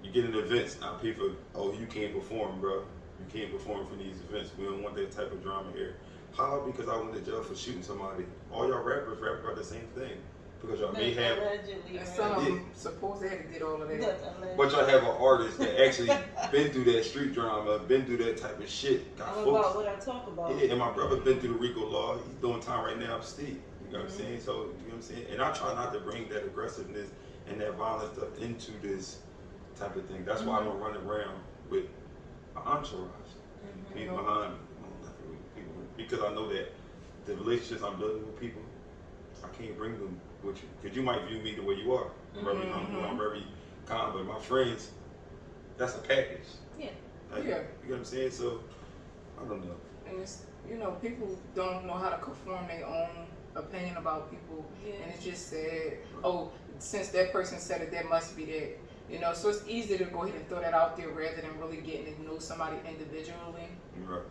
You get in events, now people, oh, you can't perform, bro. You can't perform for these events. We don't want that type of drama here. How? Because I went to jail for shooting somebody. All y'all rappers rap about the same thing. Because y'all may have... And some of them suppose they had to get all of that. But y'all have an artist that actually been through that street drama, been through that type of shit. Got folks. About what I talk about. Yeah, and my brother been through the RICO law. He's doing time right now upstate. You know what I'm saying? So, you know what I'm saying? And I try not to bring that aggressiveness and that violent stuff into this type of thing. That's why I don't run around with an entourage. People behind me. Because I know that the relationships I'm building with people, I can't bring them with you. Because you might view me the way you are. I'm very humble, I'm very calm, but my friends, that's a package. Yeah. Like, you know what I'm saying? So, I don't know. And it's, you know, people don't know how to conform their own opinion about people. Yeah. And it's just said, oh, since that person said it, that must be that. You know, so it's easy to go ahead and throw that out there rather than really getting to know somebody individually. Right.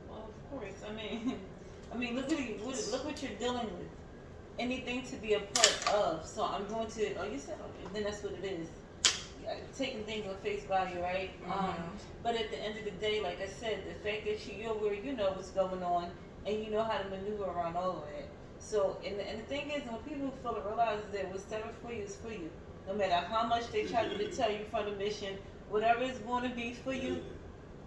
Well, of course. I mean, look what you're dealing with. Anything to be a part of. So I'm going to. Oh, you said okay. Then that's what it is. Taking things on face value, right? But at the end of the day, like I said, the fact that you're aware, you know what's going on, and you know how to maneuver around all of it. So, and the thing is, when people fail to realize that what's set up for you is for you. No matter how much they try to tell you from the mission, whatever is going to be for you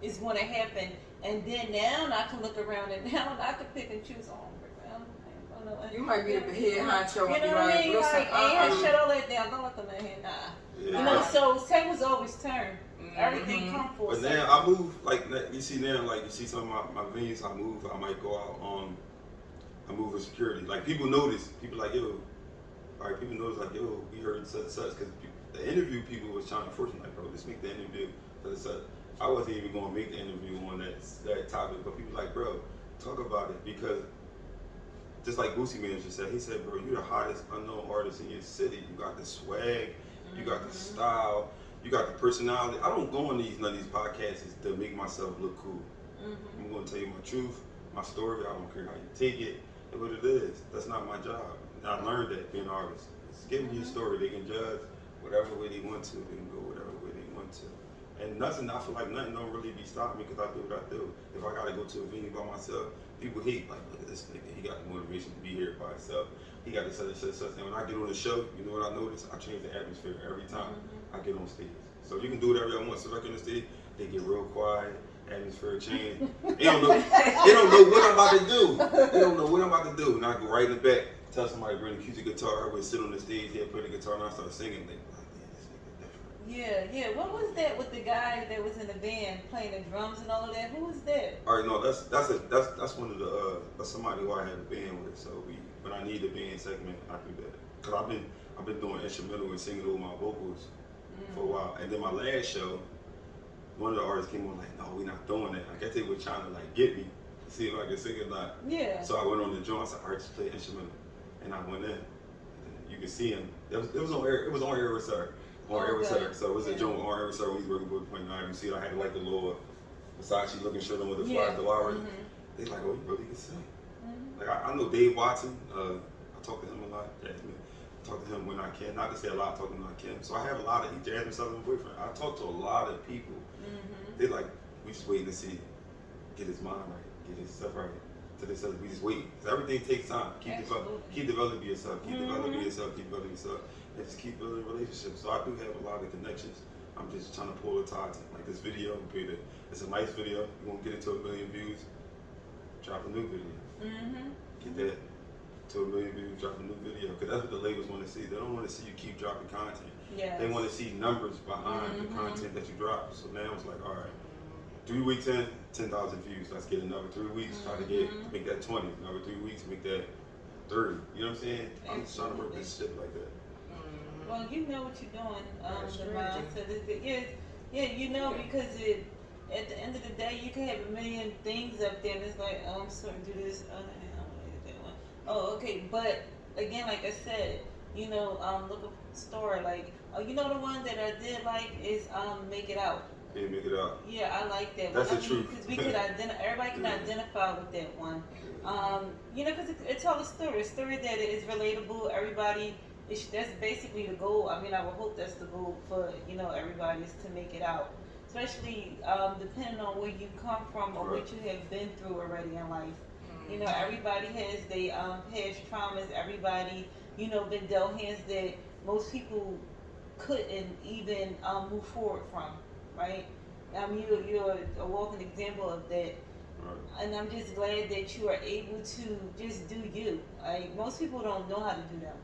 is going to happen. And then now I can look around and now I can pick and choose. You might be the head honcho. You know what I mean? Like, shut all that down. Don't let them in here. Nah. Yeah. You know, so tables always turn. Everything comes for. But now I move, like you see now, like you see some of my venues I move, I might go out I move with security. Like people notice, people like, yo, alright, people notice like, yo, we heard such and such, because the interview people was trying to force me, like, bro, let's make the interview such and such. I wasn't even going to make the interview on that topic, but people like, bro, talk about it, because just like Boosie Manager said, he said, bro, you're the hottest unknown artist in your city. You got the swag, you got the style, you got the personality. I don't go on none of these podcasts to make myself look cool. I'm going to tell you my truth, my story. I don't care how you take it, and what it is. That's not my job. I learned that being an artist. Just give me your story. They can judge whatever way they want to. They can go whatever way they want to. And nothing, I feel like nothing don't really be stopping me, because I do what I do. If I got to go to a venue by myself, people hate, like, look at this nigga. He got the motivation to be here by himself. He got this such and such. And when I get on the show, you know what I notice? I change the atmosphere every time I get on stage. So you can do whatever y'all want. So like on the stage, they get real quiet. Atmosphere change. They don't know what I'm about to do. They don't know what I'm about to do. And I go right in the back, tell somebody bring the acoustic guitar, I would sit on the stage here, play the guitar, and I start singing. They like, man, this nigga different. Yeah. What was that with the guy that was in the band playing the drums and all of that? Who was that? All right, no, that's one of the that's somebody who I have a band with. So when I need a band segment, I do that. Cause I've been doing instrumental and singing over my vocals for a while. And then my last show, one of the artists came on like, no, we're not doing that. I guess they were trying to like get me, see if I could sing or not. Yeah. So I went on the joint, I said, all right, just play instrumental. And I went in. And you can see him. It was on air. It was on air with her. On air with her. So it was a joint on air with her when he's working with .9. You see, I had like the little Versace looking shirt on with the fly Delaware. They like, oh, you really can sing. Like I know Dave Watson. I talk to him a lot. Jasmine. I talk to him when I can. Not to say a lot. I talk to him when I can. So I have a lot of Jasmine Sullivan boyfriend. I talk to a lot of people. They like, we just waiting to see, get his mind right, get his stuff right. So they said we just wait. Because everything takes time. Keep developing yourself. Keep developing yourself. Keep developing yourself. And just keep building relationships. So I do have a lot of connections. I'm just trying to pull the tide. Like this video, it's a nice video. You won't get it to 1 million views. Drop a new video. Get that to 1 million views. Drop a new video. Because that's what the labels want to see. They don't want to see you keep dropping content. They want to see numbers behind the content that you drop. So now it's like, all right, 3 weeks in, 10,000 views. Let's get another 3 weeks. Try to make that 20. Another 3 weeks, make that 30. You know what I'm saying? I'm just trying to work this shit like that. Well, you know what you're doing, you know, because at the end of the day, you can have a million things up there, and it's like, oh, I'm sorry to do this, I'm gonna do that one. Oh, okay, but again, like I said, you know, look at the store, like, oh, you know, the one that I did like is Make It Out. Yeah, Make It Out. Yeah, I like that one. That's the truth. Because we could everybody can identify with that one. You know, because it tells a story that is relatable. Everybody. That's basically the goal. I mean, I would hope that's the goal for, you know, everybody is to make it out. Especially depending on where you come from or what you have been through already in life. You know, everybody has their past traumas. Everybody, you know, been dealt hands that most people couldn't even move forward from, right? You're a walking example of that. And I'm just glad that you are able to just do you. Like, most people don't know how to do that.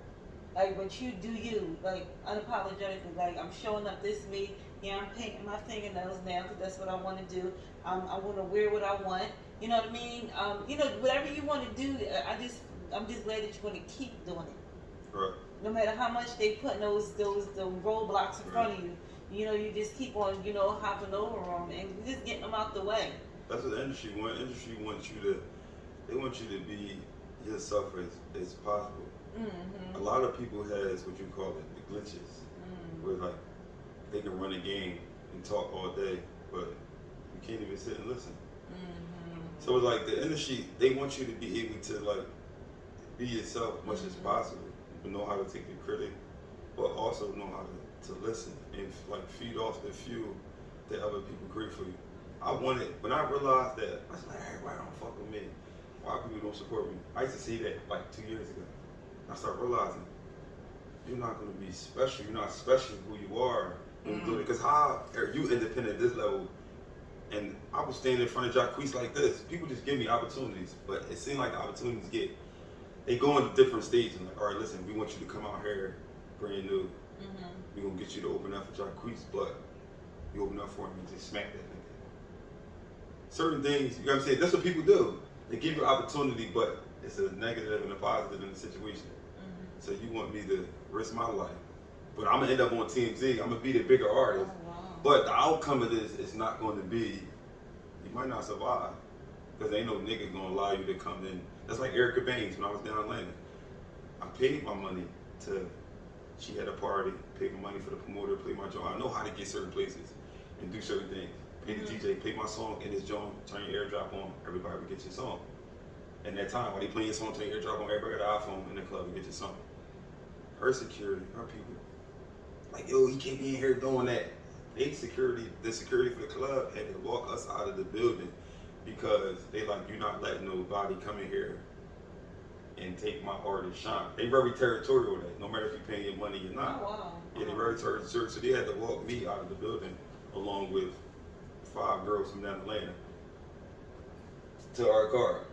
Like, but you do you, like, unapologetically. Like, I'm showing up this week. Yeah, I'm painting my fingernails now because that's what I want to do. I want to wear what I want. You know what I mean? You know, whatever you want to do, I'm just glad that you're going to keep doing it. Right. No matter how much they put those roadblocks in front of you, you know, you just keep on, you know, hopping over them and just getting them out the way. That's what the industry wants. Industry wants you to, they want you to be yourself as possible. A lot of people has what you call it, the glitches, where like they can run a game and talk all day, but you can't even sit and listen. So it's like the industry, they want you to be able to like be yourself as much as possible, but know how to take the critic, but also know how to listen and like feed off the fuel that other people create for you. When I realized that, I was like, everybody don't fuck with me. Why people don't support me? I used to see that like 2 years ago. I started realizing you're not going to be special. You're not special who you are when you do it. Because how are you independent at this level? And I was standing in front of Jacquees like this. People just give me opportunities, but it seemed like the opportunities they go into different stages. And like, all right, listen, we want you to come out here brand new. We're going to get you to open up for Jacquees, but you open up for him and just smack that nigga. Certain things, you know what I'm saying? That's what people do. They give you opportunity, but it's a negative and a positive in the situation. So you want me to risk my life, but I'm gonna end up on TMZ. I'm gonna be the bigger artist, but the outcome of this is not going to be. You might not survive because ain't no nigga gonna allow you to come in. That's like Erica Baines when I was down in Atlanta. I paid my money to. She had a party. Paid my money for the promoter. Played my joint. I know how to get certain places and do certain things. Pay the DJ. Play my song in this joint. Turn your airdrop on. Everybody will get your song. And that time, while they playing your song, turn your airdrop on. Everybody got an iPhone in the club and get your song. Her security, her people, like, yo, he can't be in here doing that. The security for the club had to walk us out of the building because they like, you're not letting nobody come in here and take my art and shine. They very territorial with that, no matter if you're paying your money or not. Oh, wow. Yeah, they very territorial. So they had to walk me out of the building along with 5 girls from down Atlanta to our car.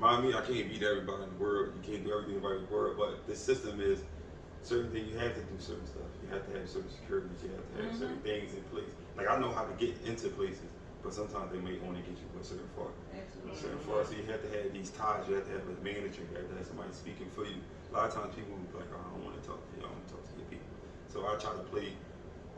Mind me, I can't beat everybody in the world. You can't do everything in the world, but the system is certain things. You have to do certain stuff. You have to have certain security. You have to have certain things in place. Like, I know how to get into places, but sometimes they may only get you a certain far. Certain far. So you have to have these ties. You have to have a manager. You have to have somebody speaking for you. A lot of times people will be like, oh, I don't want to talk to you. I want to talk to your people. So I try to play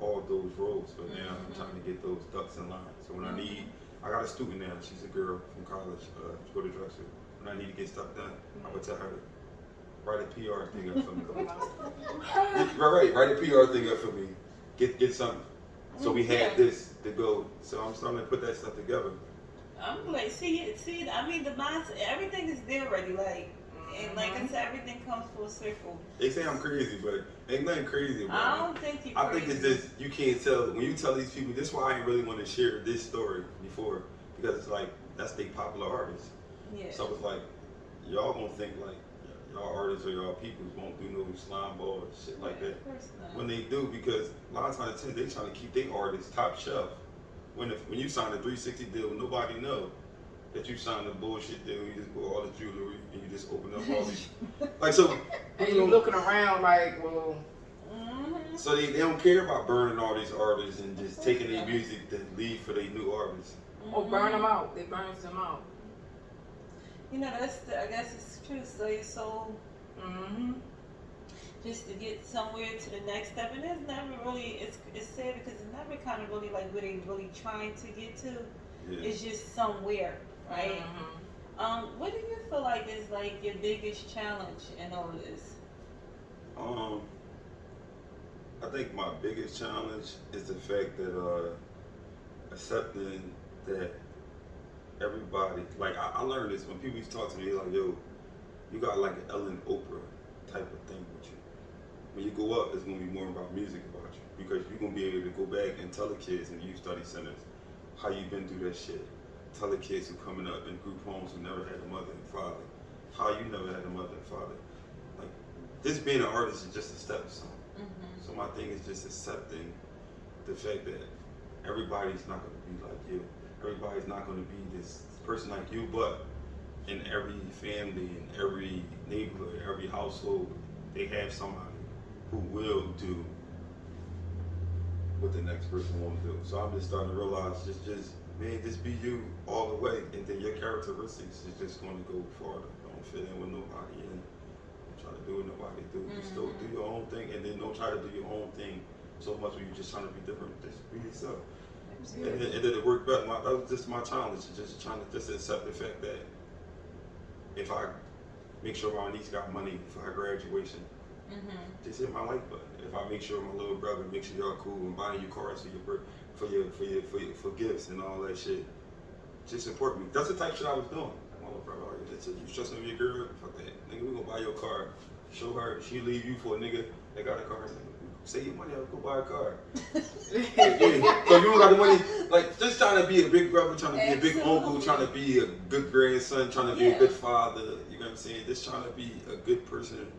all those roles, but now I'm trying to get those ducks in line. So when I got a student now. She's a girl from college. She go to Drexel. When I need to get stuff done, I would tell her to write a PR thing up for me. Write a PR thing up for me. Get something. So we had this to go. So I'm starting to put that stuff together. I'm like, see, I mean, the mindset, everything is there already, like, and like I said, everything comes full circle. They say I'm crazy, but ain't nothing crazy about it. I don't think you're crazy. I think it's just, you can't tell, when you tell these people, this is why I ain't really want to share this story before, because it's like, that's the popular artist. Yeah. So it's like, y'all gonna think like, y'all artists or y'all people won't do no slime ball and shit like that. Of course not. When they do, because a lot of times they trying to keep their artists top shelf. When you sign a 360 deal, nobody know that you signed a bullshit deal. You just bought all the jewelry and you just open up all these, like, so. And you looking around like, well. So they don't care about burning all these artists and just taking their music to leave for their new artists. Or burn them out. They burns them out. You know, I guess it's true. So your soul, just to get somewhere to the next step, and it's never really. It's sad because it's never kind of really like where they really trying to get to. Yeah. It's just somewhere, right? What do you feel like is like your biggest challenge in all of this? I think my biggest challenge is the fact that accepting that everybody, like I learned this when people used to talk to me, like, yo, you got like an Ellen Oprah type of thing with you. When you go up, it's gonna be more about music about you, because you're gonna be able to go back and tell the kids in youth study centers how you've been through that shit. Tell the kids who coming up in group homes who never had a mother and father, how you never had a mother and father. Like, this being an artist is just a stepping stone. So my thing is just accepting the fact that everybody's not gonna be like you. Everybody's not gonna be this person like you, but in every family, in every neighborhood, every household, they have somebody who will do what the next person won't do. So I'm just starting to realize, just be you all the way, and then your characteristics is just going to go farther. Don't fit in with nobody, and don't try to do what nobody do. Just do your own thing, and then don't try to do your own thing so much where you're just trying to be different. Just be yourself. And then it worked better. That was just my challenge, just trying to just accept the fact that if I make sure my niece got money for her graduation, just hit my like button. If I make sure my little brother, make sure y'all cool and buying you cards for gifts and all that shit, just support me. That's the type of shit I was doing. My little brother, you trusting your girl? Fuck that, nigga. We gonna buy your car. Show her. She leave you for a nigga that got a car. Save your money, I'll go buy a car. So you don't got the money, like, just trying to be a big brother, trying to be a big uncle, trying to be a good grandson, trying to be a good father, you know what I'm saying? Just trying to be a good person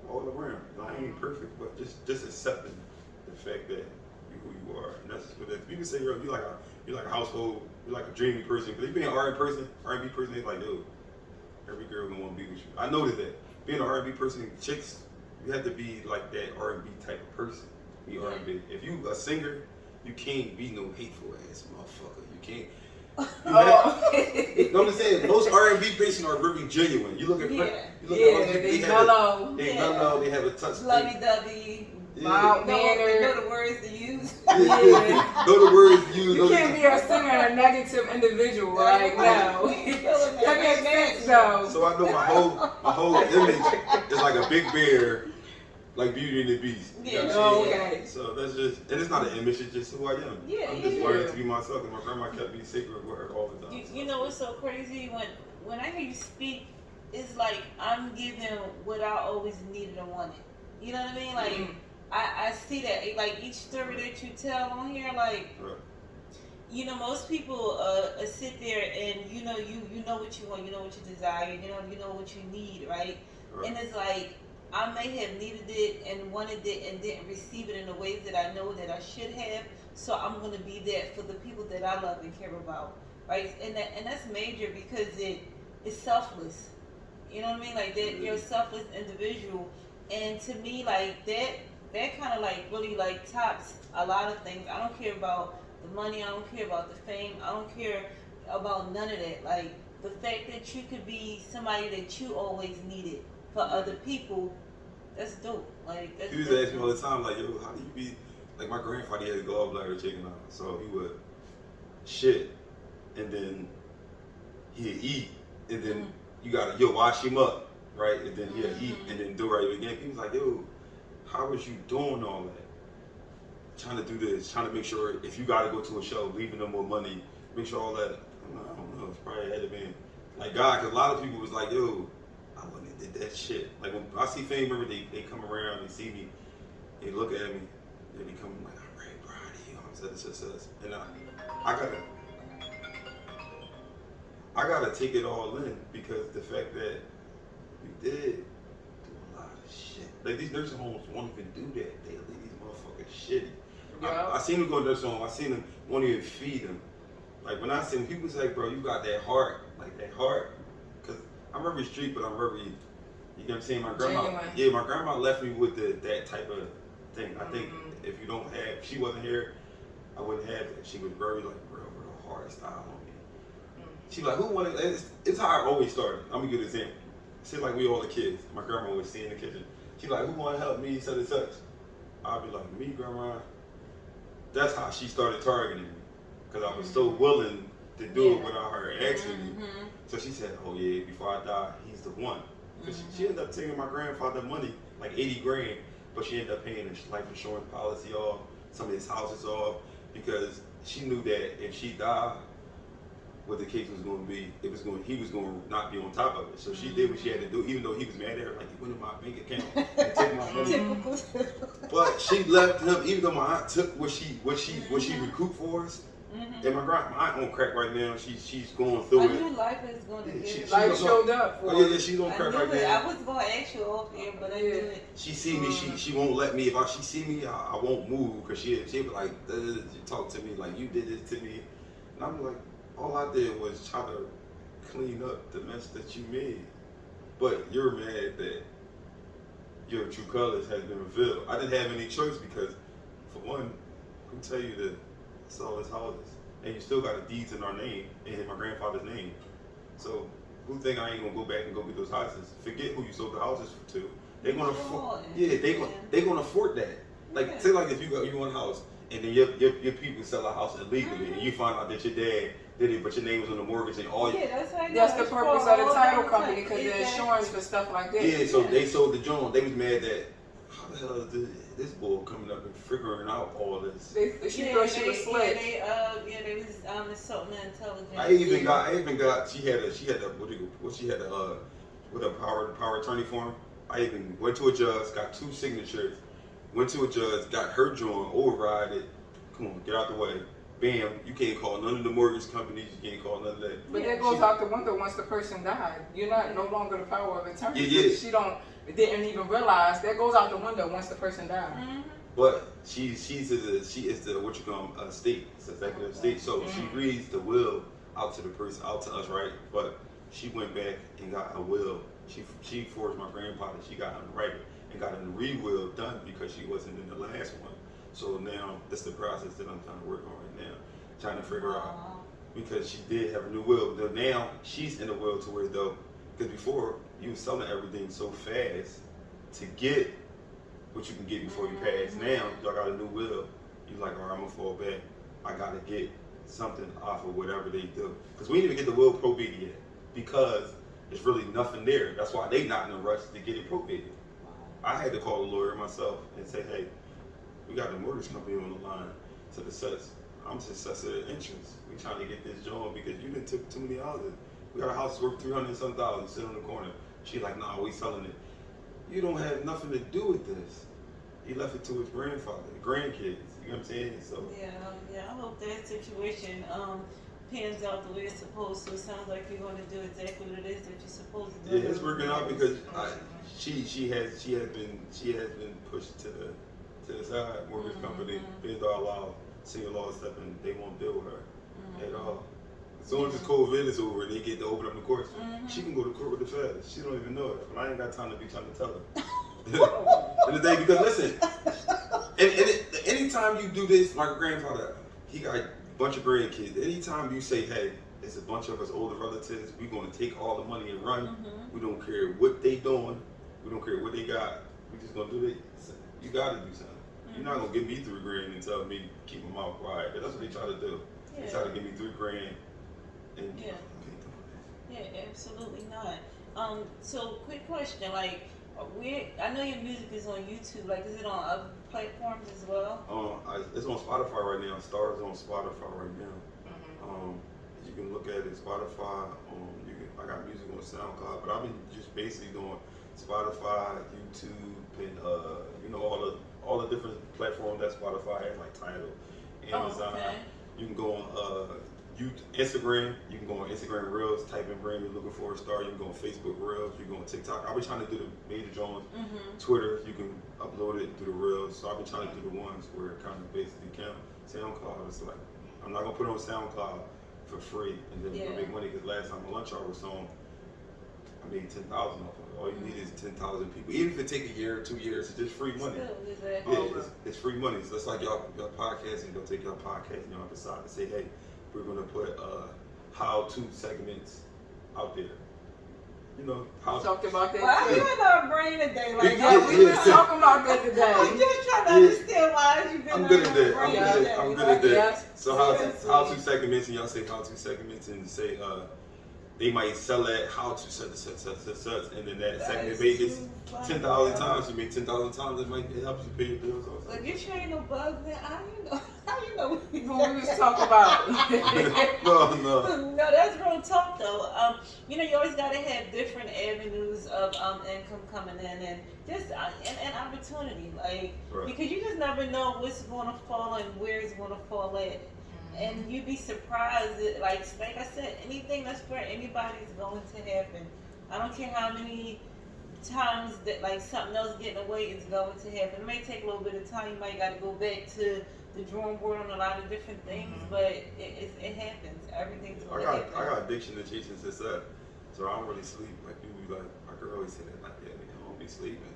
all around. I ain't perfect, but just accepting the fact that you who you are. And that's just what people say, yo, you like a household, you like a dreamy person. Because if you being an R&B person, they like, yo, every girl gonna want to be with you. I noticed that. Being an R&B person, chicks, you have to be like that R&B type of person. Be R&B. If you a singer, you can't be no hateful ass motherfucker. You can't. You know what I'm saying? Most R&B patients are very genuine. You look at they mellow. They mellow. They have a touch. Lovey-dovey. Mild mannered. Know the words to use. Know the words to use. You can't be a singer and a negative individual, right? No. That makes sense, though. So I know my whole image is like a big bear, like Beauty and the Beast. You know what I'm saying? Okay. So that's just, and it's not an image, it's just who I am. I'm just learning to be myself, and my grandma kept me secret with her all the time. You know what's so crazy? When I hear you speak, it's like I'm giving what I always needed and wanted. You know what I mean? Like, I see that, like, each story that you tell on here, like, you know, most people sit there and you know what you want, you know what you desire, you know what you need, right? And it's like, I may have needed it and wanted it and didn't receive it in the ways that I know that I should have. So I'm gonna be there for the people that I love and care about, right? And that's major because it's selfless. You know what I mean? Like that, you're a selfless individual, and to me, like that kind of like really like tops a lot of things. I don't care about the money. I don't care about the fame. I don't care about none of that. Like the fact that you could be somebody that you always needed for other people, that's dope. Like that's. He used to ask me all the time, like, yo, how do you be? Like my grandfather had a gallbladder taken out, so he would shit, and then he'd eat, and then you gotta wash him up, right? And then he'd eat, and then do right again. He was like, yo, how was you doing all that? trying to do this, trying to make sure if you got to go to a show, leaving them more money, make sure all that. I don't know. It's probably had to be like God, because a lot of people was like, yo, I wouldn't have did that shit. Like when I see family members, they come around, they see me, they look at me, they become like, I'm very proud of you. I'm such, and I gotta take it all in because the fact that we did do a lot of shit. Like these nursing homes won't even do that. They leave these motherfuckers shitty. Yeah. I seen them go to nursing home. I seen them won't even feed them. Like when I seen people say, bro, you got that heart, like that heart. Cause I'm very street, but I'm very, you know what I'm saying? My grandma, Genuine. my grandma left me with that type of thing. I think if you don't have, if she wasn't here, I wouldn't have it. She was very like real hard style on me. She like, who wanted? It's how I always started. I'm gonna give an example. She like we all the kids. My grandma would sit in the kitchen. She like, who want to help me? Such and such. I'd be like, me, grandma. That's how she started targeting me, because I was so willing to do it without her asking me. So she said, oh yeah, before I die, he's the one. Because she ended up taking my grandfather money, like 80 grand, but she ended up paying his life insurance policy off, some of his houses off, because she knew that if she died, what the case was going to be, he was going to not be on top of it. So she did what she had to do, even though he was mad at her, like, you went in my bank account and took my money. But she left him, even though my aunt took what she recouped for us. And my aunt on crack right now. She's going through it. I knew life is going to get life showed up. Oh yeah, she's on crack right now. I was going to ask you off here, but I knew it. She see me, she won't let me. If she see me, I won't move, because she'll be like, talk to me like you did this to me, and I'm like, all I did was try to clean up the mess that you made. But you're mad that your true colors has been revealed. I didn't have any choice because, for one, who tell you to sell his houses? And you still got the deeds in our name, in my grandfather's name. So who think I ain't gonna go back and go get those houses? Forget who you sold the houses to. They're gonna afford. Yeah, they gonna afford that. Like say like if you want a house and then your people sell a house illegally and you find out that your dad did it, but your name was on the mortgage and all. That's the purpose of the title company, because the insurance for stuff like that. Yeah, so they sold the joint. They was mad that how the hell is this bull coming up and figuring out all this. She thought she was slick. They was insulting the intelligence. I even got. She had a with a power attorney form. I even went to a judge, got 2 signatures. Went to a judge, got her joint, override it. Come on, get out the way. Bam, you can't call none of the mortgage companies, you can't call none of that. But that goes out the window once the person died. You're not no longer the power of attorney. Yeah. She didn't even realize that goes out the window once the person died. But she is the what you call estate, it's executive estate. So she reads the will out to the person, out to us, right? But she went back and got a will. She forged my grandfather. She got him right and got a re-will done because she wasn't in the last one. So now that's the process that I'm trying to work on right now, trying to figure out, because she did have a new will. But now she's in the will to where though, because before you was selling everything so fast to get what you can get before you pass. Now y'all got a new will. You like, all right, I'm gonna fall back. I gotta get something off of whatever they do, because we didn't even get the will probated yet because there's really nothing there. That's why they not in a rush to get it probated. I had to call a lawyer myself and say, hey, we got the mortgage company on the line to assess. I'm to assess their interest. We trying to get this joint because you didn't took too many houses. We got a house worth $300,000 sit on the corner. She like, nah, we selling it. You don't have nothing to do with this. He left it to his grandfather, grandkids. You know what I'm saying? So yeah. I hope that situation pans out the way it's supposed to. It sounds like you're going to do exactly what it is that you're supposed to do. Yeah, it's working out because she has been pushed to the side. Mortgage company, been allowed single law step, and they won't deal with her at all. As soon as this COVID is over and they get to open up the courts, she can go to court with the feds. She don't even know it. But I ain't got time to be trying to tell her. And the thing, because listen, anytime you do this, my grandfather, he got a bunch of grandkids. Anytime you say, hey, it's a bunch of us older relatives, we're going to take all the money and run. We don't care what they doing. We don't care what they got. We just going to do it. You got to do something. You're not going to give me $3,000 and tell me keep my mouth quiet. That's what they try to do. Yeah. They try to give me $3,000. And yeah, absolutely not. So quick question, like, I know your music is on YouTube. Like, is it on other platforms as well? It's on Spotify right now. Stars on Spotify right now. You can look at it Spotify. I got music on SoundCloud, but I've been just basically doing Spotify, YouTube, and all the different platforms that Spotify has, like Tidal, Amazon. Okay. You can go on Instagram. You can go on Instagram Reels. Type in brand new looking for a star. You can go on Facebook Reels. You can go on TikTok. I've been trying to do the major joints. Twitter, you can upload it through the Reels. So I've been trying to do the ones where it kind of basically count. SoundCloud, it's like I'm not gonna put it on SoundCloud for free and then we're gonna make money, because last time my lunch hour song, I made 10,000 off of it. All you need is 10,000 people. Even if it take a year or 2 years, it's just free money. It's free money. So it's like y'all podcasting. Y'all take your podcast and y'all decide to say, hey, we're gonna put how-to segments out there. You know, how talked about that. Well, too. I'm in our brain today. Like, we were talking about that today. I'm just trying to understand why you've been I'm good at that. I'm good at that. Yeah. So how-to segments, and y'all say how-to segments, and say they might sell that how-to such, and then that segment made it 10,000 times. You make 10,000 times, it helps you pay your bills. Like, you sure ain't no bugs there? How you know what we was talking about? No, that's real talk though. You always gotta have different avenues of income coming in, and just and opportunity, like because you just never know what's gonna fall and where it's gonna fall at. And you'd be surprised that, like I said, anything that's for anybody is going to happen. I don't care how many times that like something else getting away is going to happen. It may take a little bit of time. You might got to go back to the drawing board on a lot of different things, but it happens. Everything's going to happen. I got addiction to chasing success, so I don't really sleep. Like people be like, my girl always say that, like, yeah, I don't be sleeping.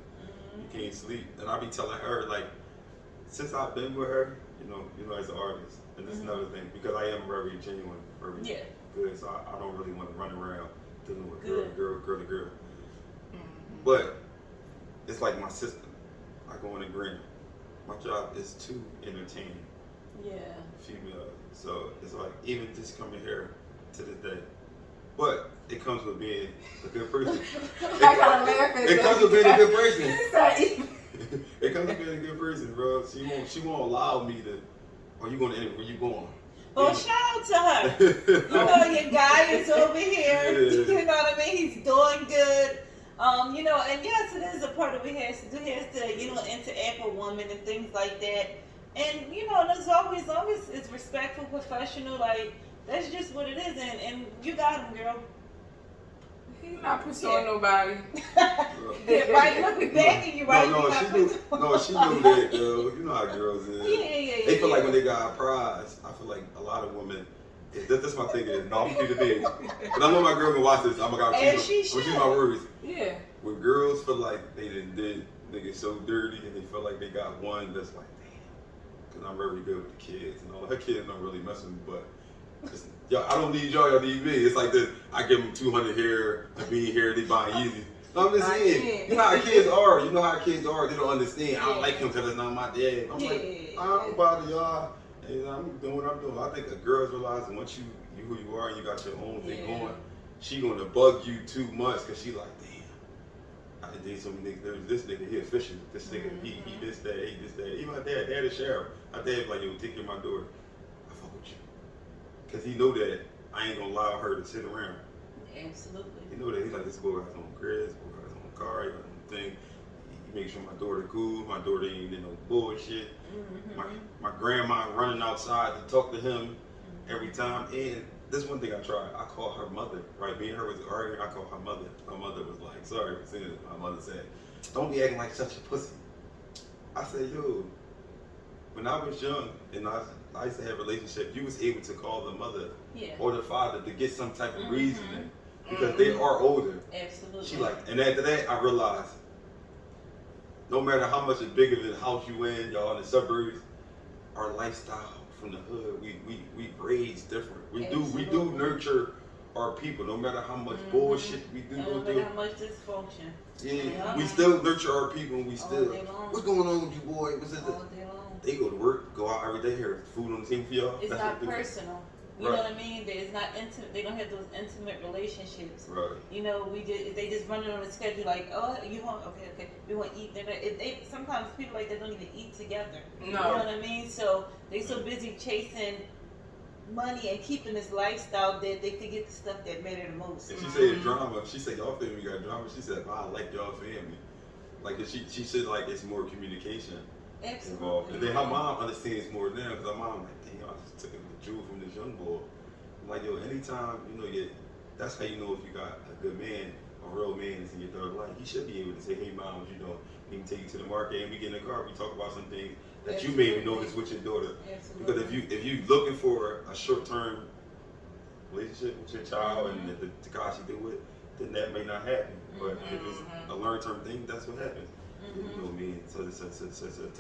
You can't sleep, and I be telling her like, since I've been with her, you know, as an artist. And this is another thing, because I am very genuine, very good, so I don't really want to run around dealing with girl to girl. But it's like my system. I go in the green. My job is to entertain female. So it's like, even just coming here to this day. But it comes with being a good person. I gotta laugh at it comes with being a good person. It comes with being a good person, bro. She won't allow me to. Are you going to where you going? Well, shout out to her. Your guy is over here. You know what I mean? He's doing good. And yes, it is a part of it. He has to, interact with women and things like that. And there's always it's respectful, professional. Like that's just what it is. And you got him, girl. He's not pursuing nobody. Right, look, we begging you, right? She knew that, girl. You know how girls is. They feel like when they got a prize, I feel like a lot of women, that's my thing is, no, I'm going to keep it big. But I know my girl can watch this, I'm going to choose my words. Yeah. When girls feel like they did niggas so dirty and they feel like they got one that's like, damn, because I'm very good with the kids and all. Her kids don't really mess with me, but I don't need y'all need me. It's like this. I give them 200 here, a bean here, they buying Yeezy. No, I'm just saying. You know how kids are. They don't understand. I don't like him because it's not my dad. I'm like, I don't bother y'all. And I'm doing what I'm doing. I think the girls realize that once you who you are and you got your own thing going, she gonna bug you too much because she like, damn. I did so many niggas. There was this nigga, he official. This nigga, he this, that, he this, that. Even my dad is sheriff. My dad like, yo, take care of my daughter. I fuck with you. Because he know that I ain't gonna allow her to sit around. Absolutely. He know that. He's like, this boy has his own crib, this boy has his own car, he got his own thing. He makes sure my daughter cool, my daughter ain't in no bullshit. My grandma running outside to talk to him every time. And this one thing I tried, I call her mother, right? Me and her was arguing, I call her mother. My mother was like, sorry for saying it. My mother said, don't be acting like such a pussy. I said, yo, when I was young and I used to have relationships, you was able to call the mother or the father to get some type of reasoning because they are older. Absolutely. She like, and after that, I realized no matter how much bigger the house you in, y'all in the suburbs, our lifestyle from the hood, we raised different. We do nurture our people, no matter how much bullshit we do. No matter how much dysfunction. Yeah, we still nurture our people, and we still. What's going on with you, boy? What's it? All day long. They go to work, go out every day, here food on the team for y'all. It's not personal. You know what I mean? That it's not intimate. They don't have those intimate relationships. Right. You know, they just run it on a schedule like, oh, you hungry? Okay, we want to eat dinner. Sometimes people like that don't even eat together. No. You know what I mean? So they so busy chasing money and keeping this lifestyle that they forget the stuff that matter the most. And she said drama. She said y'all family got drama. She said, I like y'all family. Like she said, like it's more communication involved. And then her mom understands more now because her mom like, dang, I just took the jewel from this young boy. I'm like, yo, anytime that's how you know if you got a good man, a real man is in your third life. You should be able to say, hey mom, we can take you to the market and we get in the car. We talk about some things that you maybe notice with your daughter. Because if you looking for a short term relationship with your child and the guy she deal with, then that may not happen. But if it's a long term thing, that's what happens. You know what I mean? So tell